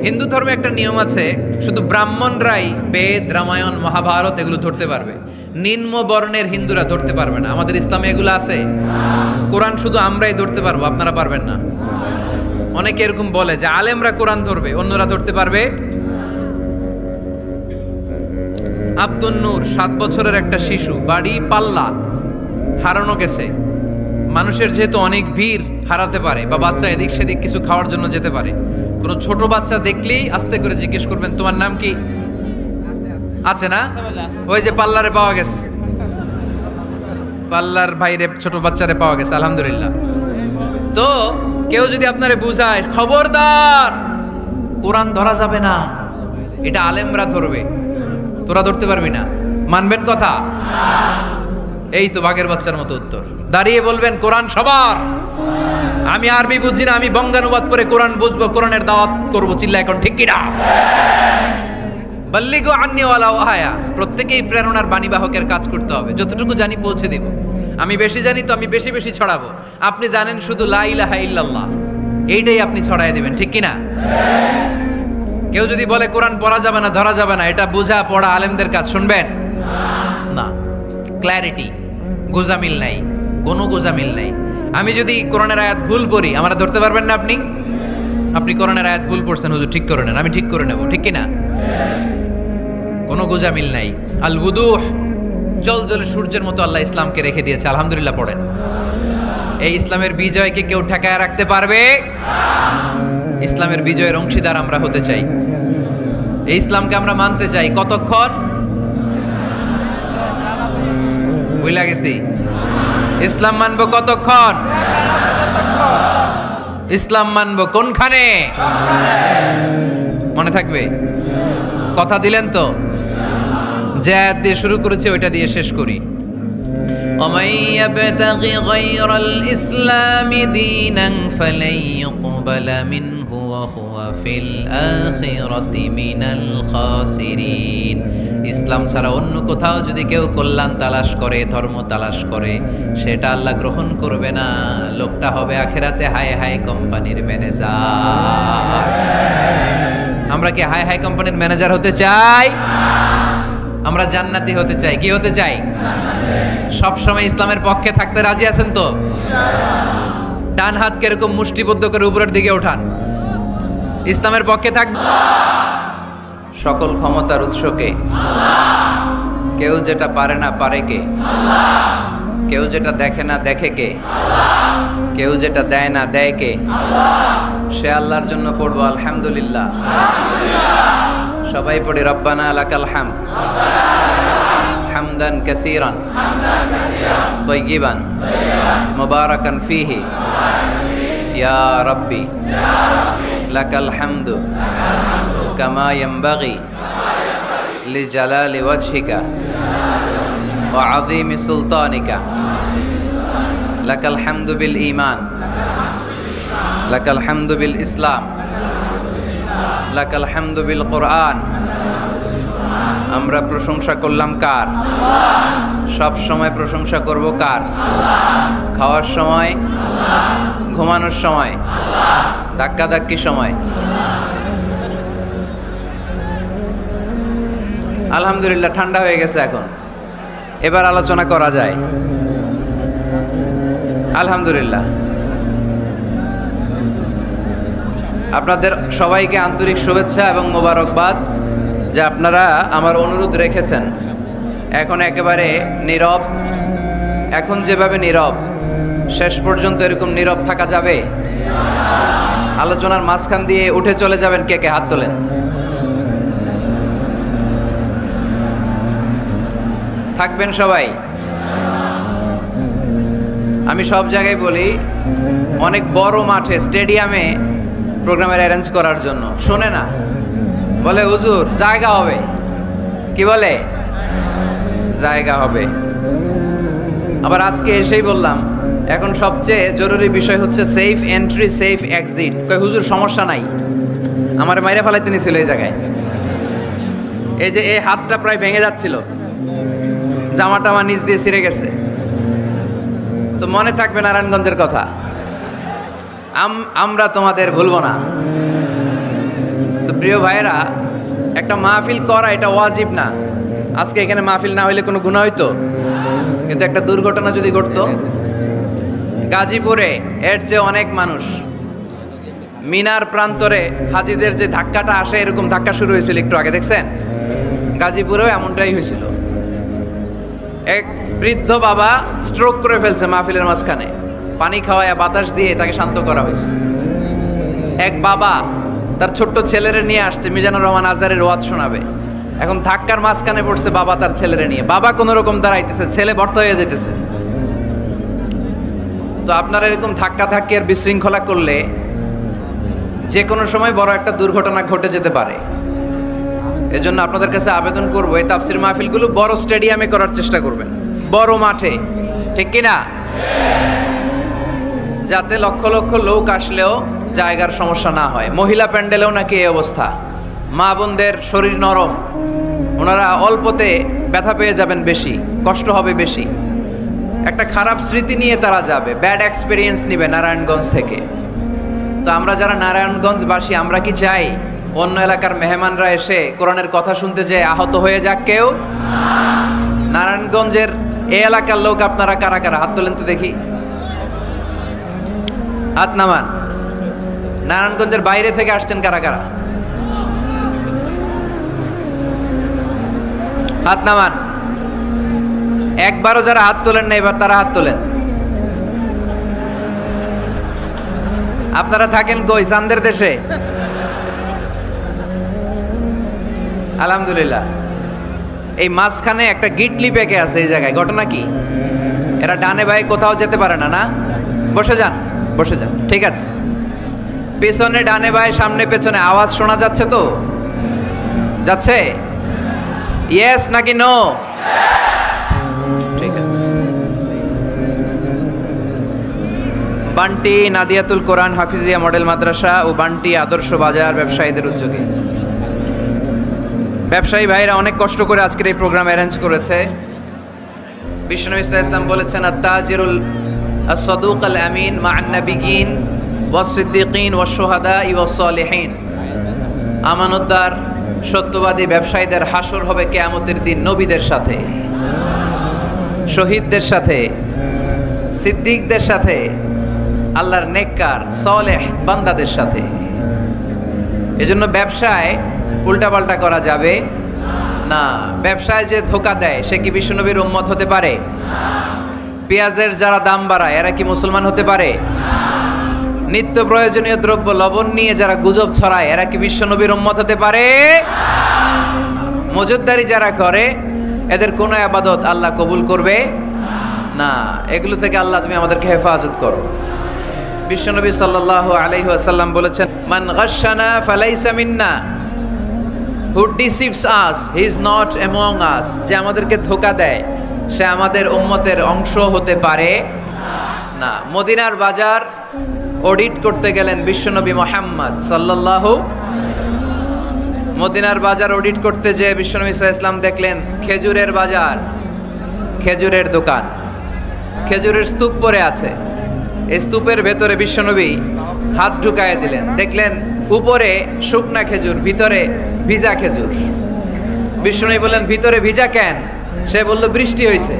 হিন্দু ধর্মে একটা নিয়ম আছে, শুধু ব্রাহ্মণরাই বেদ, রামায়ণ, মহাভারত এগুলো ধরতে পারবে, নিম্ন বর্ণের হিন্দুরা ধরতে পারবে না। আমাদের ইসলামে এগুলো আছে। কোরআন শুধু আমরাই ধরতে পারবো, আপনারা পারবেন না। অনেকে এরকম বলে যে আলেমরা কোরআন ধরবে, অন্যরা ধরতে পারবে। আব্দুল নূর 7 বছরের একটা শিশু, বাড়ি পাল্লা, হারানো গেছে। মানুষের যেহেতু অনেক ভিড় হারাতে পারে, বা বাচ্চা এদিক সেদিক কিছু খাওয়ার জন্য যেতে পারে, কোনো ছোট বাচ্চা দেখলেই আস্তে করে জিজ্ঞেস করবেন তোমার নাম কি, আছে না? ওই যে পাল্লারে পাওয়া গেছে, পাল্লার বাইরে ছোট বাচ্চারে পাওয়া গেছে, আলহামদুলিল্লাহ। তো কেউ যদি আপনারে বুঝায় খবরদার কোরআন ধরা যাবে না, এটা আলেমরা ধরবে, তোরা ধরতে পারবি না, মানবেন কথা? এই তো বাঘের বাচ্চার মতো উত্তর। দাঁড়িয়ে বলবেন কোরআন সবার। আমি আরবি বুঝি না, আমি বঙ্গানুবাদ করে কোরআন বুঝবো, কোরআনের দাওয়াত করবো, চিল্লা এখন ঠিক কিনা? বাল্লিগু আন্নি ওয়ালাউ আয়া। প্রত্যেকেই প্রেরণার বাণীবাহকের কাজ করতে হবে, যতটুকু জানি পৌঁছে দিব। আমি বেশি জানি তো আমি বেশি বেশি ছড়াবো। আপনি জানেন শুধু লা ইলাহা ইল্লাল্লাহ, এইটাই আপনি ছড়াই দিবেন, ঠিক কিনা? কেউ যদি বলে কোরআন পড়া যাবে না, ধরা যাবে না, এটা বোঝা পড়া আলেমদের কাজ, শুনবেন না। ক্ল্যারিটি, গোজামিল নাই, কোনো গোজামিল নাই। আমি যদি কোরআনের আয়াত ভুল পড়ি, আমরা ধরতে পারবেন না। আপনি কোরআনের আয়াত ভুল পড়ছেন, হুজুর ঠিক করে নেন, আমি ঠিক করে নেব, ঠিক কিনা? কোনো গোজামিল নাই। আল বুদুহ, জল জলে সূর্যের মতো আল্লাহ ইসলামকে রেখে দিয়েছে, আলহামদুলিল্লাহ পড়েন। এই ইসলামের বিজয়কে কেউ ঠেকায় রাখতে পারবে? ইসলামের বিজয়ের অংশীদার আমরা হতে চাই, এই ইসলামকে আমরা মানতে চাই। কতক্ষণ? বুঝলা গেছি। ইসলাম মানবো কতক্ষণ? ইসলাম মানবো কোনখানে? মনে থাকবে? কথা দিলেন তো? যে আয়াত দিয়ে শুরু করেছি ওইটা দিয়ে শেষ করি। ومن يبتغي غير الإسلام دينا فلن يقبل منه وهو في الآخرة من الخاسرين। ইসলাম ছাড়া অন্য কোথাও যদি কেউ কল্যাণ তালাশ করে, ধর্ম তালাশ করে, সেটা আল্লাহ গ্রহণ করবে না। লোকটা হবে আখিরাতে হাই হাই কোম্পানির ম্যানেজার। আমরা কি হাই হাই কোম্পানির ম্যানেজার হতে চাই? আমরা জান্নাতি হতে চাই। কি হতে চাই? সব সময় ইসলামের পক্ষে থাকতে রাজি আছেন তো? ডান হাত কিরকম মুষ্টিবদ্ধ করে উপরের দিকে ওঠান, ইসলামের পক্ষে থাকবে। সকল ক্ষমতার উৎসকে, কেউ যেটা পারে না পারে কে, কেউ যেটা দেখে না দেখে কে, কেউ যেটা দেয় না দেয় কে, সে আল্লাহর জন্য পড়বো আলহামদুলিল্লাহ। সবাই পড়ি রব্বানা লাকাল হামদ হামদান কাসীরান তাইয়িবান মুবারাকান ফীহি ইয়া রাব্বি লাকাল হামদু কামা ইয়ানবাগি লিজালালি ওয়াজহিকা ওয়া আযীমি সুলতানিকা। লাকাল হামদু বিল ঈমান, লাকাল হামদু বিল ইসলাম, লাকাল হামদু বিল কোরআন। আমরা প্রশংসা করলাম কার? সব সময় প্রশংসা করব কার? খাওয়ার সময়, ঘুমানোর সময়, ধাক্কাধাক্কির সময়। আলহামদুলিল্লাহ ঠান্ডা হয়ে গেছে এখন, এবার আলোচনা করা যায়। আলহামদুলিল্লাহ। আপনাদের সবাইকে আন্তরিক শুভেচ্ছা এবং মোবারকবাদ যে আপনারা আমার অনুরোধ রেখেছেন। এখন একেবারে নীরব, এখন যেভাবে নীরব, শেষ পর্যন্ত এরকম নীরব থাকা যাবে? আলোচনার মাঝখান দিয়ে উঠে চলে যাবেন কে কে? হাত তোলেন। থাকবেন সবাই? আমি সব জায়গায় বলি, অনেক বড় মাঠে, স্টেডিয়ামে প্রোগ্রামের অ্যারেঞ্জ করার জন্য শোনে না, বলে হুজুর জায়গা হবে। কি বলে? জায়গা হবে। আবার আজকে এসেই বললাম এখন সবচেয়ে জরুরি বিষয় হচ্ছে সেফ এন্ট্রি, সেফ এক্সিট। কই হুজুর সমস্যা নাই, আমার মাইরা ফেলাইতে নিছিল এই জায়গায়। এই যে এই হাতটা প্রায় ভেঙে যাচ্ছিল, জামাটা আমার নিচ দিয়ে ছিঁড়ে গেছে। তো মনে থাকবে নারায়ণগঞ্জের কথা, আমরা তোমাদের ভুলবো না। তো প্রিয় ভাইরা, একটা মাহফিল করা এটা ওয়াজিব না। আজকে এখানে মাহফিল না হইলে কোনো গুনাহ হইতো, কিন্তু একটা দুর্ঘটনা যদি ঘটতো, গাজীপুরে এর চেয়ে অনেক মানুষ, মিনার প্রান্তরে হাজিদের যে ধাক্কাটা আসে এরকম ধাক্কা শুরু হয়েছিল একটু আগে, দেখছেন? গাজীপুরেও এমনটাই হয়েছিল। এক বৃদ্ধ বাবা স্ট্রোক করে ফেলছে মাহফিলের মাঝখানে, পানি খাওয়ায় বাতাস দিয়ে তাকে শান্ত করা হয়েছে। এক বাবা তার ছোট্ট ছেলেরে নিয়ে আসছে মিজানুর রহমান আজহারের ওয়াজ শোনাবে, এখন ধাক্কার মাঝখানে পড়ছে বাবা তার ছেলেরে নিয়ে, বাবা কোনো রকম দাঁড়াইতেছে, ছেলে বর্তা হয়ে যেতেছে। তো আপনারা এরকম ধাক্কা ধাক্কি আর বিশৃঙ্খলা করলে যে কোনো সময় বড় একটা দুর্ঘটনা ঘটে যেতে পারে। এজন্য আপনাদের কাছে আবেদন করবো, এই তাফসির মাহফিলগুলো বড় স্টেডিয়ামে করার চেষ্টা করবেন, বড় মাঠে, ঠিক কিনা? যাতে লক্ষ লক্ষ লোক আসলেও জায়গার সমস্যা না হয়। মহিলা প্যান্ডেলেও নাকি এই অবস্থা, মা বোনদের শরীর নরম, ওনারা অল্পতে ব্যথা পেয়ে যাবেন বেশি, কষ্ট হবে বেশি, একটা খারাপ স্মৃতি নিয়ে তারা যাবে, ব্যাড এক্সপিরিয়েন্স নিবে নারায়ণগঞ্জ থেকে। তো আমরা যারা নারায়ণগঞ্জবাসী, আমরা কি চাই অন্য এলাকার মেহমানরা এসে কোরআনের কথা শুনতে যেয়ে আহত হয়ে যাক কেউ? নারায়ণগঞ্জের এই এলাকার লোক আপনারা কারা কারা? হাত তোলেন তো দেখি, হাত নামান। নারায়ণগঞ্জের বাইরে থেকে আসছেন কারা কারা? হাত নামান। একবারও যারা হাত তোলেন না এবার তারা হাত তোলেন। আপনারা থাকেন কই? চান্দের দেশে? আলহামদুলিল্লাহ। এই মাঝখানে একটা গিটলি পেকে আছে এই জায়গায়, ঘটনা কি? এরা ডানে বায়ে কোথাও যেতে পারে না, না? বসে যান, বসে যান, ঠিক আছে। পেছনে ডানে বায়ে সামনে পেছনে আওয়াজ শোনা যাচ্ছে তো? যাচ্ছে? ইয়েস নাকি নো? ঠিক আছে। বান্টি নাদিয়াতুল কোরআন হাফিজিয়া মডেল মাদ্রাসা ও বান্টি আদর্শ বাজার ব্যবসায়ীদের উদ্যোগে ব্যবসায়ী ভাইরা অনেক কষ্ট করে আজকের এই প্রোগ্রাম অ্যারেঞ্জ করেছে। বিশ্বনবী সাল্লাল্লাহু আলাইহি ওয়াসাল্লাম বলেছেন, আত-তাজিরুল আস-সাদুক আল-আমিন মা'আন নাবিয়্যিন ওয়াস-সিদ্দীকিন ওয়াশ-শুহাদা'i ওয়াস-সালিহিন। আমানতদার সত্যবাদী ব্যবসায়ীদের হাসর হবে কিয়ামতের দিন নবীদের সাথে, শহীদদের সাথে, সিদ্দিকদের সাথে, আল্লাহর নেককার সালেহ বান্দাদের সাথে। এজন্য ব্যবসায় উল্টাপাল্টা করা যাবে না। ব্যবসায় যে ধোকা দেয় সে কি বিশ্বনবীর উম্মত হতে পারে? পেঁয়াজের যারা দাম বাড়ায় এরা কি মুসলমান হতে পারে? নিত্য প্রয়োজনীয় দ্রব্য লবণ নিয়ে যারা গুজব ছড়ায় এরা কি বিশ্বনবীর উম্মত হতে পারে? মজুদদারি যারা করে এদের কোনো ইবাদত আল্লাহ কবুল করবে না। এগুলো থেকে আল্লাহ তুমি আমাদেরকে হেফাজত করো। বিশ্বনবী সাল্লাল্লাহু আলাইহি ওয়াসাল্লাম বলেছেন, মান গাশশানা ফালাইসা মিন্না, who deceives us he is not among us। যে আমাদেরকে ধোঁকা দেয় সে আমাদের উম্মতের অংশ হতে পারে না। মদিনার বাজার অডিট করতে গেলেন বিশ্বনবী মুহাম্মদ সাল্লাল্লাহু। মদিনার বাজার অডিট করতে যেয়ে বিশ্বনবী সাল্লাল্লাহু আলাইহি ওয়াসাল্লাম দেখলেন খেজুরের বাজার, খেজুরের দোকান, খেজুরের স্তূপ পড়ে আছে। এই স্তূপের ভেতরে বিশ্বনবী হাত ঢুকায় দিলেন, দেখলেন উপরে শুকনা খেজুর, ভিতরে ভিজা খেজুর। বিশ্বনবী বললেন, ভিতরে ভিজা কেন? সে বলল, বৃষ্টি হয়েছে।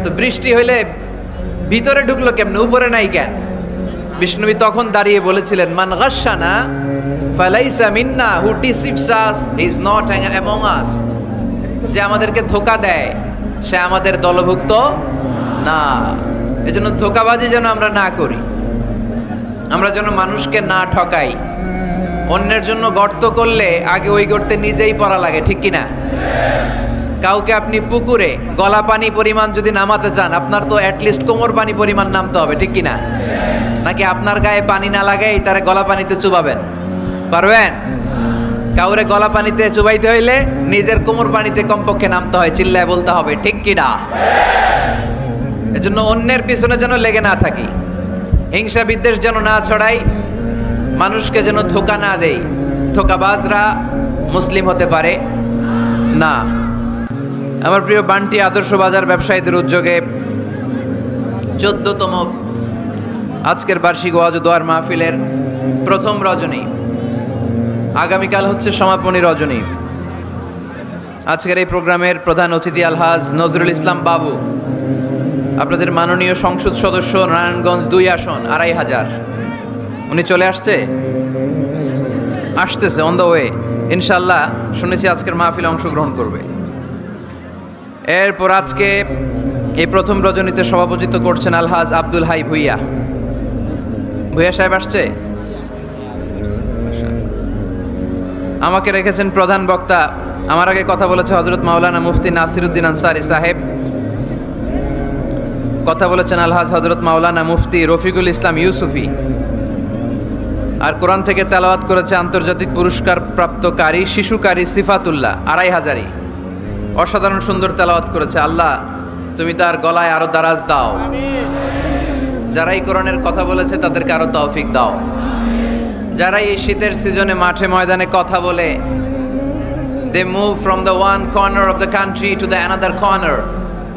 তো বৃষ্টি হইলে ভিতরে ঢুকলো কেমনে, উপরে নাই কেন? বিশ্বনবী তখন দাঁড়িয়ে বলেছিলেন, মান গাশশানা ফালাইসা মিন্না, who deceives us he is not among us. যে আমাদেরকে ধোঁকা দেয় সে আমাদের দলভুক্ত না। এজন্য ধোঁকাবাজি যেন আমরা না করি, আমরা যেন মানুষকে না ঠকাই। অন্যের জন্য গর্ত করলে আগে ওই গর্তে নিজেই পড়া লাগে, ঠিক কিনা? কাউকে আপনি পুকুরে গলা পানি পরিমাণ যদি নামাতে চান, আপনার তো অ্যাটলিস্ট কোমর পানি পরিমাণ নামতে হবে, ঠিক কিনা? নাকি আপনার গায়ে পানি না লাগাই তারা গলা পানিতে চুবাবেন? পারবেন? কাউরে গলা পানিতে চুবাইতে হইলে নিজের কোমর পানিতে কমপক্ষে নামতে হয়, চিল্লায় বলতে হবে, ঠিক কিনা? এজন্য অন্যের পিছনে যেন লেগে না থাকি, হিংসা বিদ্বেষ যেন না ছড়াই, মানুষকে যেন ধোঁকা না দেই। ধোঁকাবাজরা মুসলিম হতে পারে না। আমার প্রিয় বান্টি আদর্শ বাজার ব্যবসায়ীদের উদ্যোগে 14তম আজকের বার্ষিক ওয়াজ ও দোয়ার মাহফিলের প্রথম রজনী আগামীকাল হচ্ছে সমাপনী রজনী। আজকের এই প্রোগ্রামের প্রধান অতিথি আলহাজ নজরুল ইসলাম বাবু, আপনাদের মাননীয় সংসদ সদস্য, নারায়ণগঞ্জ 2 আসন 2500। উনি চলে আসতেছে অন দ্য ওয়ে। ইনশাল্লাহ শুনেছি আজকের মাহফিলে অংশগ্রহণ করবে। এরপর আজকে এই প্রথম রজনীতে সভাপতিত্ব করছেন আলহাজ আব্দুল হাই ভুইয়া। ভুইয়া সাহেব আসছে। আমাকে রেখেছেন প্রধান বক্তা। আমার আগে কথা বলেছে হযরত মাওলানা মুফতি নাসিরউদ্দিন আনসারী সাহেব, কথা বলেছেন আলহাজ হযরত মাওলানা মুফতি রফিকুল ইসলাম ইউসুফি, আর কোরআন থেকে তেলাওয়াত করেছে আন্তর্জাতিক পুরস্কার প্রাপ্তকারী শিশুকারী সিফাতুল্লাহ 2500। অসাধারণ সুন্দর তেলাওয়াত করেছে। আল্লাহ তুমি তার গলায় আরো দারাজ দাও। যারা এই কোরআনের কথা বলেছে তাদেরকে আরো তৌফিক দাও। যারা এই শীতের সিজনে মাঠে ময়দানে কথা বলে, they move from the one corner of the country to the another corner,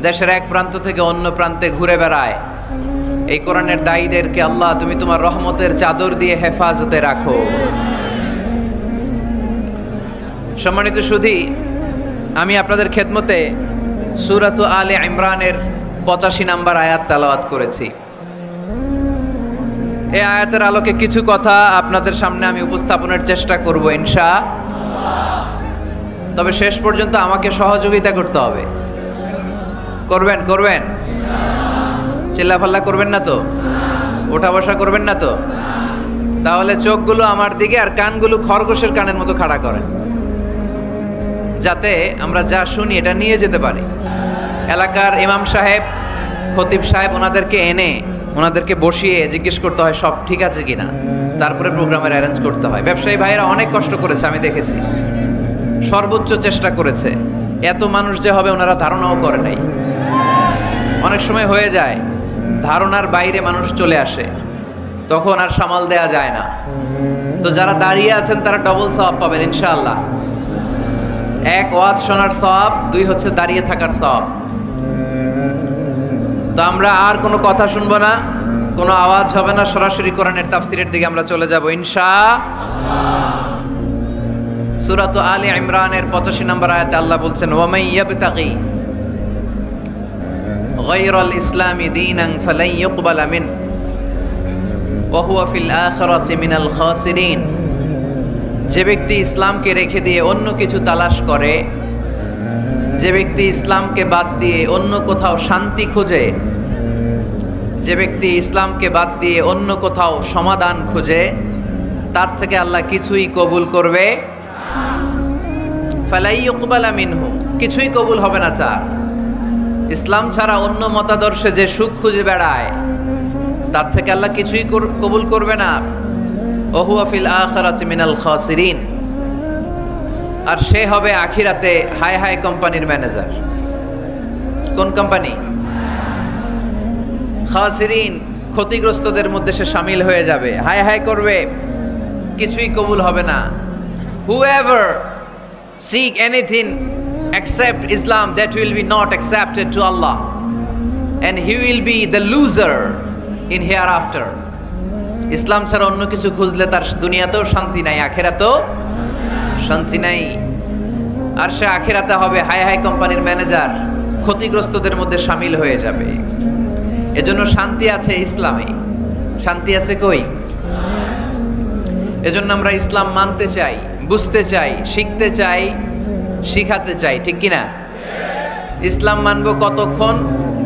দেশের এক প্রান্ত থেকে অন্য প্রান্তে ঘুরে বেড়ায়, এই কোরআনের দায়ীদেরকে আল্লাহ তুমি তোমার রহমতের চাদর দিয়ে হেফাজতে রাখো। সম্মানিত সুধী, আমি আপনাদের খেদমতে সূরাত আলে ইমরানের 85 নম্বর আয়াত তেলাওয়াত করেছি। এই আয়াতের আলোকে কিছু কথা আপনাদের সামনে আমি উপস্থাপনের চেষ্টা করব ইনশাআল্লাহ। তবে শেষ পর্যন্ত আমাকে সহযোগিতা করতে হবে। করবেন চিল্লাফাল্লা করবেন না তো? ওঠা বসা করবেন না তো? তাহলে চোখগুলো আমার দিকে আর কানগুলো খরগোশের কানের মতো খাড়া করেন, যাতে আমরা যা শুনি এটা নিয়ে যেতে পারি। এলাকার ইমাম সাহেব, খতিব সাহেব, ওনাদেরকে বসিয়ে জিজ্ঞেস করতে হয় সব ঠিক আছে কিনা, তারপরে প্রোগ্রামের অ্যারেঞ্জ করতে হয়। ব্যবসায়ী ভাইয়েরা অনেক কষ্ট করেছে, আমি দেখেছি, সর্বোচ্চ চেষ্টা করেছে। এত মানুষ যে হবে ওনারা ধারণাও করে নাই। অনেক সময় হয়ে যায় ধারণার বাইরে মানুষ চলে আসে, তখন আর সামাল দেয়া যায় না। তো যারা দাঁড়িয়ে আছেন তারা ডবল সওয়াব পাবেন ইনশাআল্লাহ। 1 ওয়াজ শোনার সওয়াব, 2 হচ্ছে দাঁড়িয়ে থাকার সওয়াব। তো আমরা আর কোনো কথা শুনবো না, কোনো আওয়াজ হবে না, সরাসরি কোরআনের তাফসিরের দিকে আমরা চলে যাব ইনশাআল্লাহ। সূরাত আলে ইমরানের 85 নম্বর আয়াতে আল্লাহ বলছেন, ওয়ামাই ইয়াবতাগি গায়রাল ইসলামি দীনান ফালান ইউকবালা মিন ওয়া হুয়া ফিল আখিরাতি মিনাল খাসিরিন। যে ব্যক্তি ইসলামকে রেখে দিয়ে অন্য কিছু তালাশ করে, যে ব্যক্তি ইসলামকে বাদ দিয়ে অন্য কোথাও শান্তি খোঁজে, যে ব্যক্তি ইসলামকে বাদ দিয়ে অন্য কোথাও সমাধান খোঁজে, তার থেকে আল্লাহ কিছুই কবুল করবে ফালাই ইউকবালা মিনহু, কিছুই কবুল হবে না তার। ইসলাম ছাড়া অন্য মতাদর্শে যে সুখ খুঁজে বেড়ায়, তার থেকে আল্লাহ কিছুই কবুল করবে না। ওয়া হুয়া ফিল আখিরাতি মিনাল খাসিরিন, আর সে হবে আখিরাতে হাই হাই কোম্পানির ম্যানেজার। কোন কোম্পানি? খাসিরিন, ক্ষতিগ্রস্তদের মধ্যে সে শামিল হয়ে যাবে, হাই হাই করবে, কিছুই কবুল হবে না। Whoever seek anything except Islam, that will be not accepted to Allah, and he will be the loser in hereafter. ইসলাম ছাড়া অন্য কিছু খুঁজলে তার দুনিয়াতেও শান্তি নাই, আখিরাতেও শান্তি নাই। আর সে আখিরাতে হবে হাই হাই কোম্পানির ম্যানেজার, ক্ষতিগ্রস্তদের মধ্যে শামিল হয়ে যাবে। এজন্য শান্তি আছে ইসলামে। শান্তি আছে কই? এজন্য আমরা ইসলাম মানতে চাই, বুঝতে চাই, শিখতে চাই, শিখাতে চাই, ঠিক কিনা? ইসলাম মানব কতক্ষণ?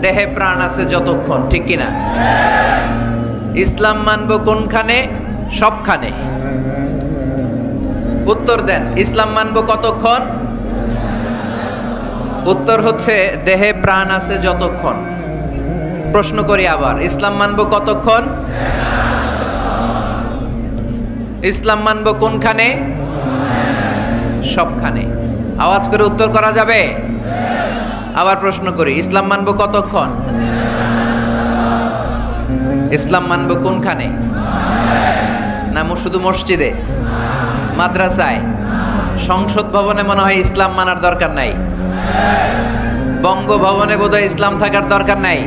দেহে প্রাণ আছে যতক্ষণ, ঠিক কিনা? ইসলাম মানব কোনখানে? সবখানে। উত্তর দেন, ইসলাম মানব কতক্ষণ? উত্তর হচ্ছে দেহে প্রাণ আছে যতক্ষণ। প্রশ্ন করি আবার, ইসলাম মানব কতক্ষণ? ইসলাম মানব কোনখানে? সবখানে। আওয়াজ করে উত্তর করা যাবে? আবার প্রশ্ন করি, ইসলাম মানব কতক্ষণ? ইসলাম মানব কোনখানে? না শুধু মসজিদে, মাদ্রাসায়, সংসদ ভবনে মনে হয় ইসলাম মানার দরকার নাই, বঙ্গভবনে বোধহয় ইসলাম থাকার দরকার নাই।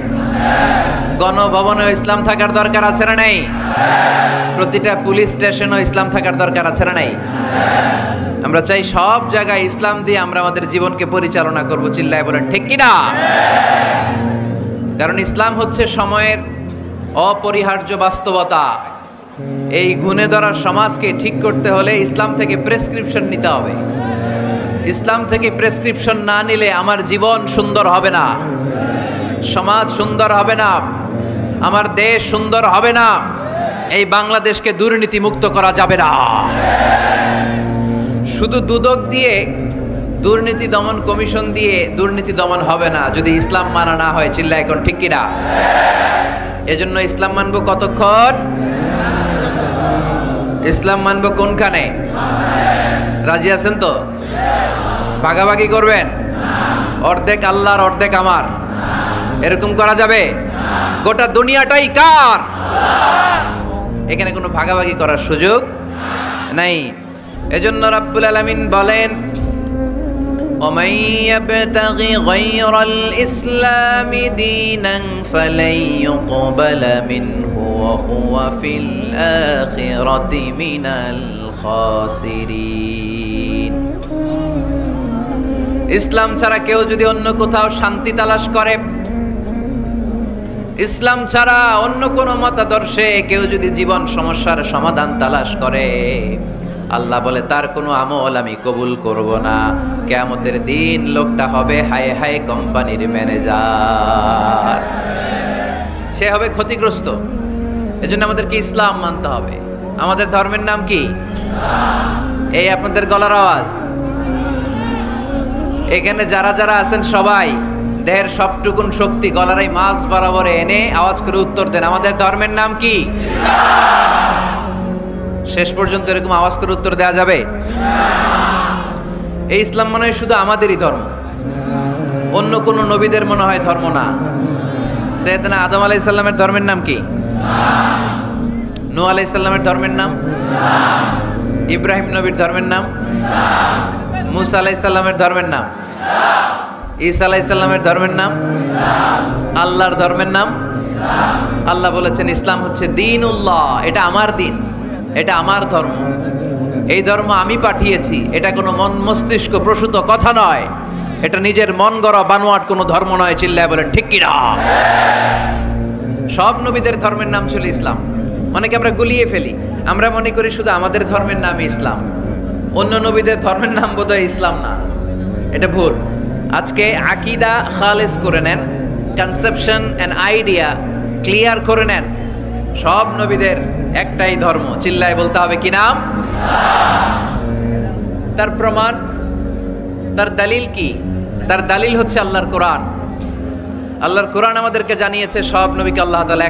গণভবনেও ইসলাম থাকার দরকার আছে না নাই? প্রতিটা পুলিশ স্টেশনেও ইসলাম থাকার দরকার আছে না নাই? আমরা চাই সব জায়গায় ইসলাম দিয়ে আমরা আমাদের জীবনকে পরিচালনা করব। চিল্লায় বলেন ঠিক কিনা? কারণ ইসলাম হচ্ছে সময়ের অপরিহার্য বাস্তবতা। এই গুণে ধরা সমাজকে ঠিক করতে হলে ইসলাম থেকে প্রেসক্রিপশন নিতে হবে। ইসলাম থেকে প্রেসক্রিপশন না নিলে আমার জীবন সুন্দর হবে না, সমাজ সুন্দর হবে না, আমার দেশ সুন্দর হবে না, এই বাংলাদেশকে দুর্নীতি মুক্ত করা যাবে না। শুধু দুদক দিয়ে, দুর্নীতি দমন কমিশন দিয়ে দুর্নীতি দমন হবে না যদি ইসলাম মানা না হয়। চিল্লা এখন ঠিক কিনা? এজন্য ইসলাম মানব কতক্ষণ? ইসলাম মানব কোনখানে? রাজি আছেন তো? ভাগাভাগি করবেন? অর্ধেক আল্লাহর অর্ধেক আমার, এরকম করা যাবে? গোটা দুনিয়াটাই কার? এখানে কোনো ভাগাভাগি করার সুযোগ নাই। এজন্য রাব্বুল আলামিন বলেন, وَمَن يَبْتَغِ غَيْرَ الْإِسْلَامِ دِينًا فَلَن يُقْبَلَ مِنْهُ وَهُوَ فِي الْآخِرَةِ مِنَ الْخَاسِرِينَ। ইসলাম ছাড়া কেউ যদি অন্য কোথাও শান্তি তালাশ করে, ইসলাম ছাড়া অন্য কোনো মতাদর্শে কেউ যদি জীবন সমস্যার সমাধান তালাশ করে, আল্লাহ বলে তার কোনো আমল আমি কবুল করব না। কিয়ামতের দিন লোকটা হবে হায় হায় কোম্পানির ম্যানেজার, সে হবে ক্ষতিগ্রস্ত। এজন্য আমাদেরকে ইসলাম মানতে হবে। আমাদের ধর্মের নাম কি? এই আপনাদের গলার আওয়াজ, এখানে যারা যারা আছেন সবাই দেহের সবটুকুন শক্তি গলার এই মাছ বরাবর এনে আওয়াজ করে উত্তর দেন, আমাদের ধর্মের নাম কি? শেষ পর্যন্ত এরকম আওয়াজ করে উত্তর দেওয়া যাবে? এই ইসলাম মনে হয় শুধু আমাদেরই ধর্ম, অন্য কোন নবীদের মনে হয় ধর্ম না। সৈয়দনা আদম আলাইহিস সালামের ধর্মের নাম কি? নূহ আলাইহিস সালামের ধর্মের নাম? ইব্রাহিম নবীর ধর্মের নাম? মুসা আলাইহিস সালামের ধর্মের নাম? ঈসা আলাইহিস সালামের ধর্মের নাম? আল্লাহর ধর্মের নাম? আল্লাহ বলেছেন ইসলাম হচ্ছে দীনুল্লাহ, এটা আমার দিন, এটা আমার ধর্ম, এই ধর্ম আমি পাঠিয়েছি। এটা কোনো মন মস্তিষ্ক প্রসূত কথা নয়, এটা নিজের মন গড়া বানোয়াট কোনো ধর্ম নয়। চিল্লায় বলেন ঠিক কিনা? সব নবীদের ধর্মের নাম ছিল ইসলাম। অনেকে আমরা গুলিয়ে ফেলি, আমরা মনে করি শুধু আমাদের ধর্মের নামই ইসলাম, অন্য নবীদের ধর্মের নাম বোধহয় ইসলাম না। এটা ভুল। আজকে আকীদা খালেস করে নেন, কনসেপশন এন্ড আইডিয়া ক্লিয়ার করে নেন। সব নবীদের একটাই ধর্ম। চিল্লায় বলতে হবে কি নাম? তার প্রমাণ, তার দলিল কি? তার দলিল হচ্ছে আল্লাহর কোরআন। আল্লাহর কোরআন আমাদেরকে জানিয়েছে সব নবীকে আল্লাহ তাআলা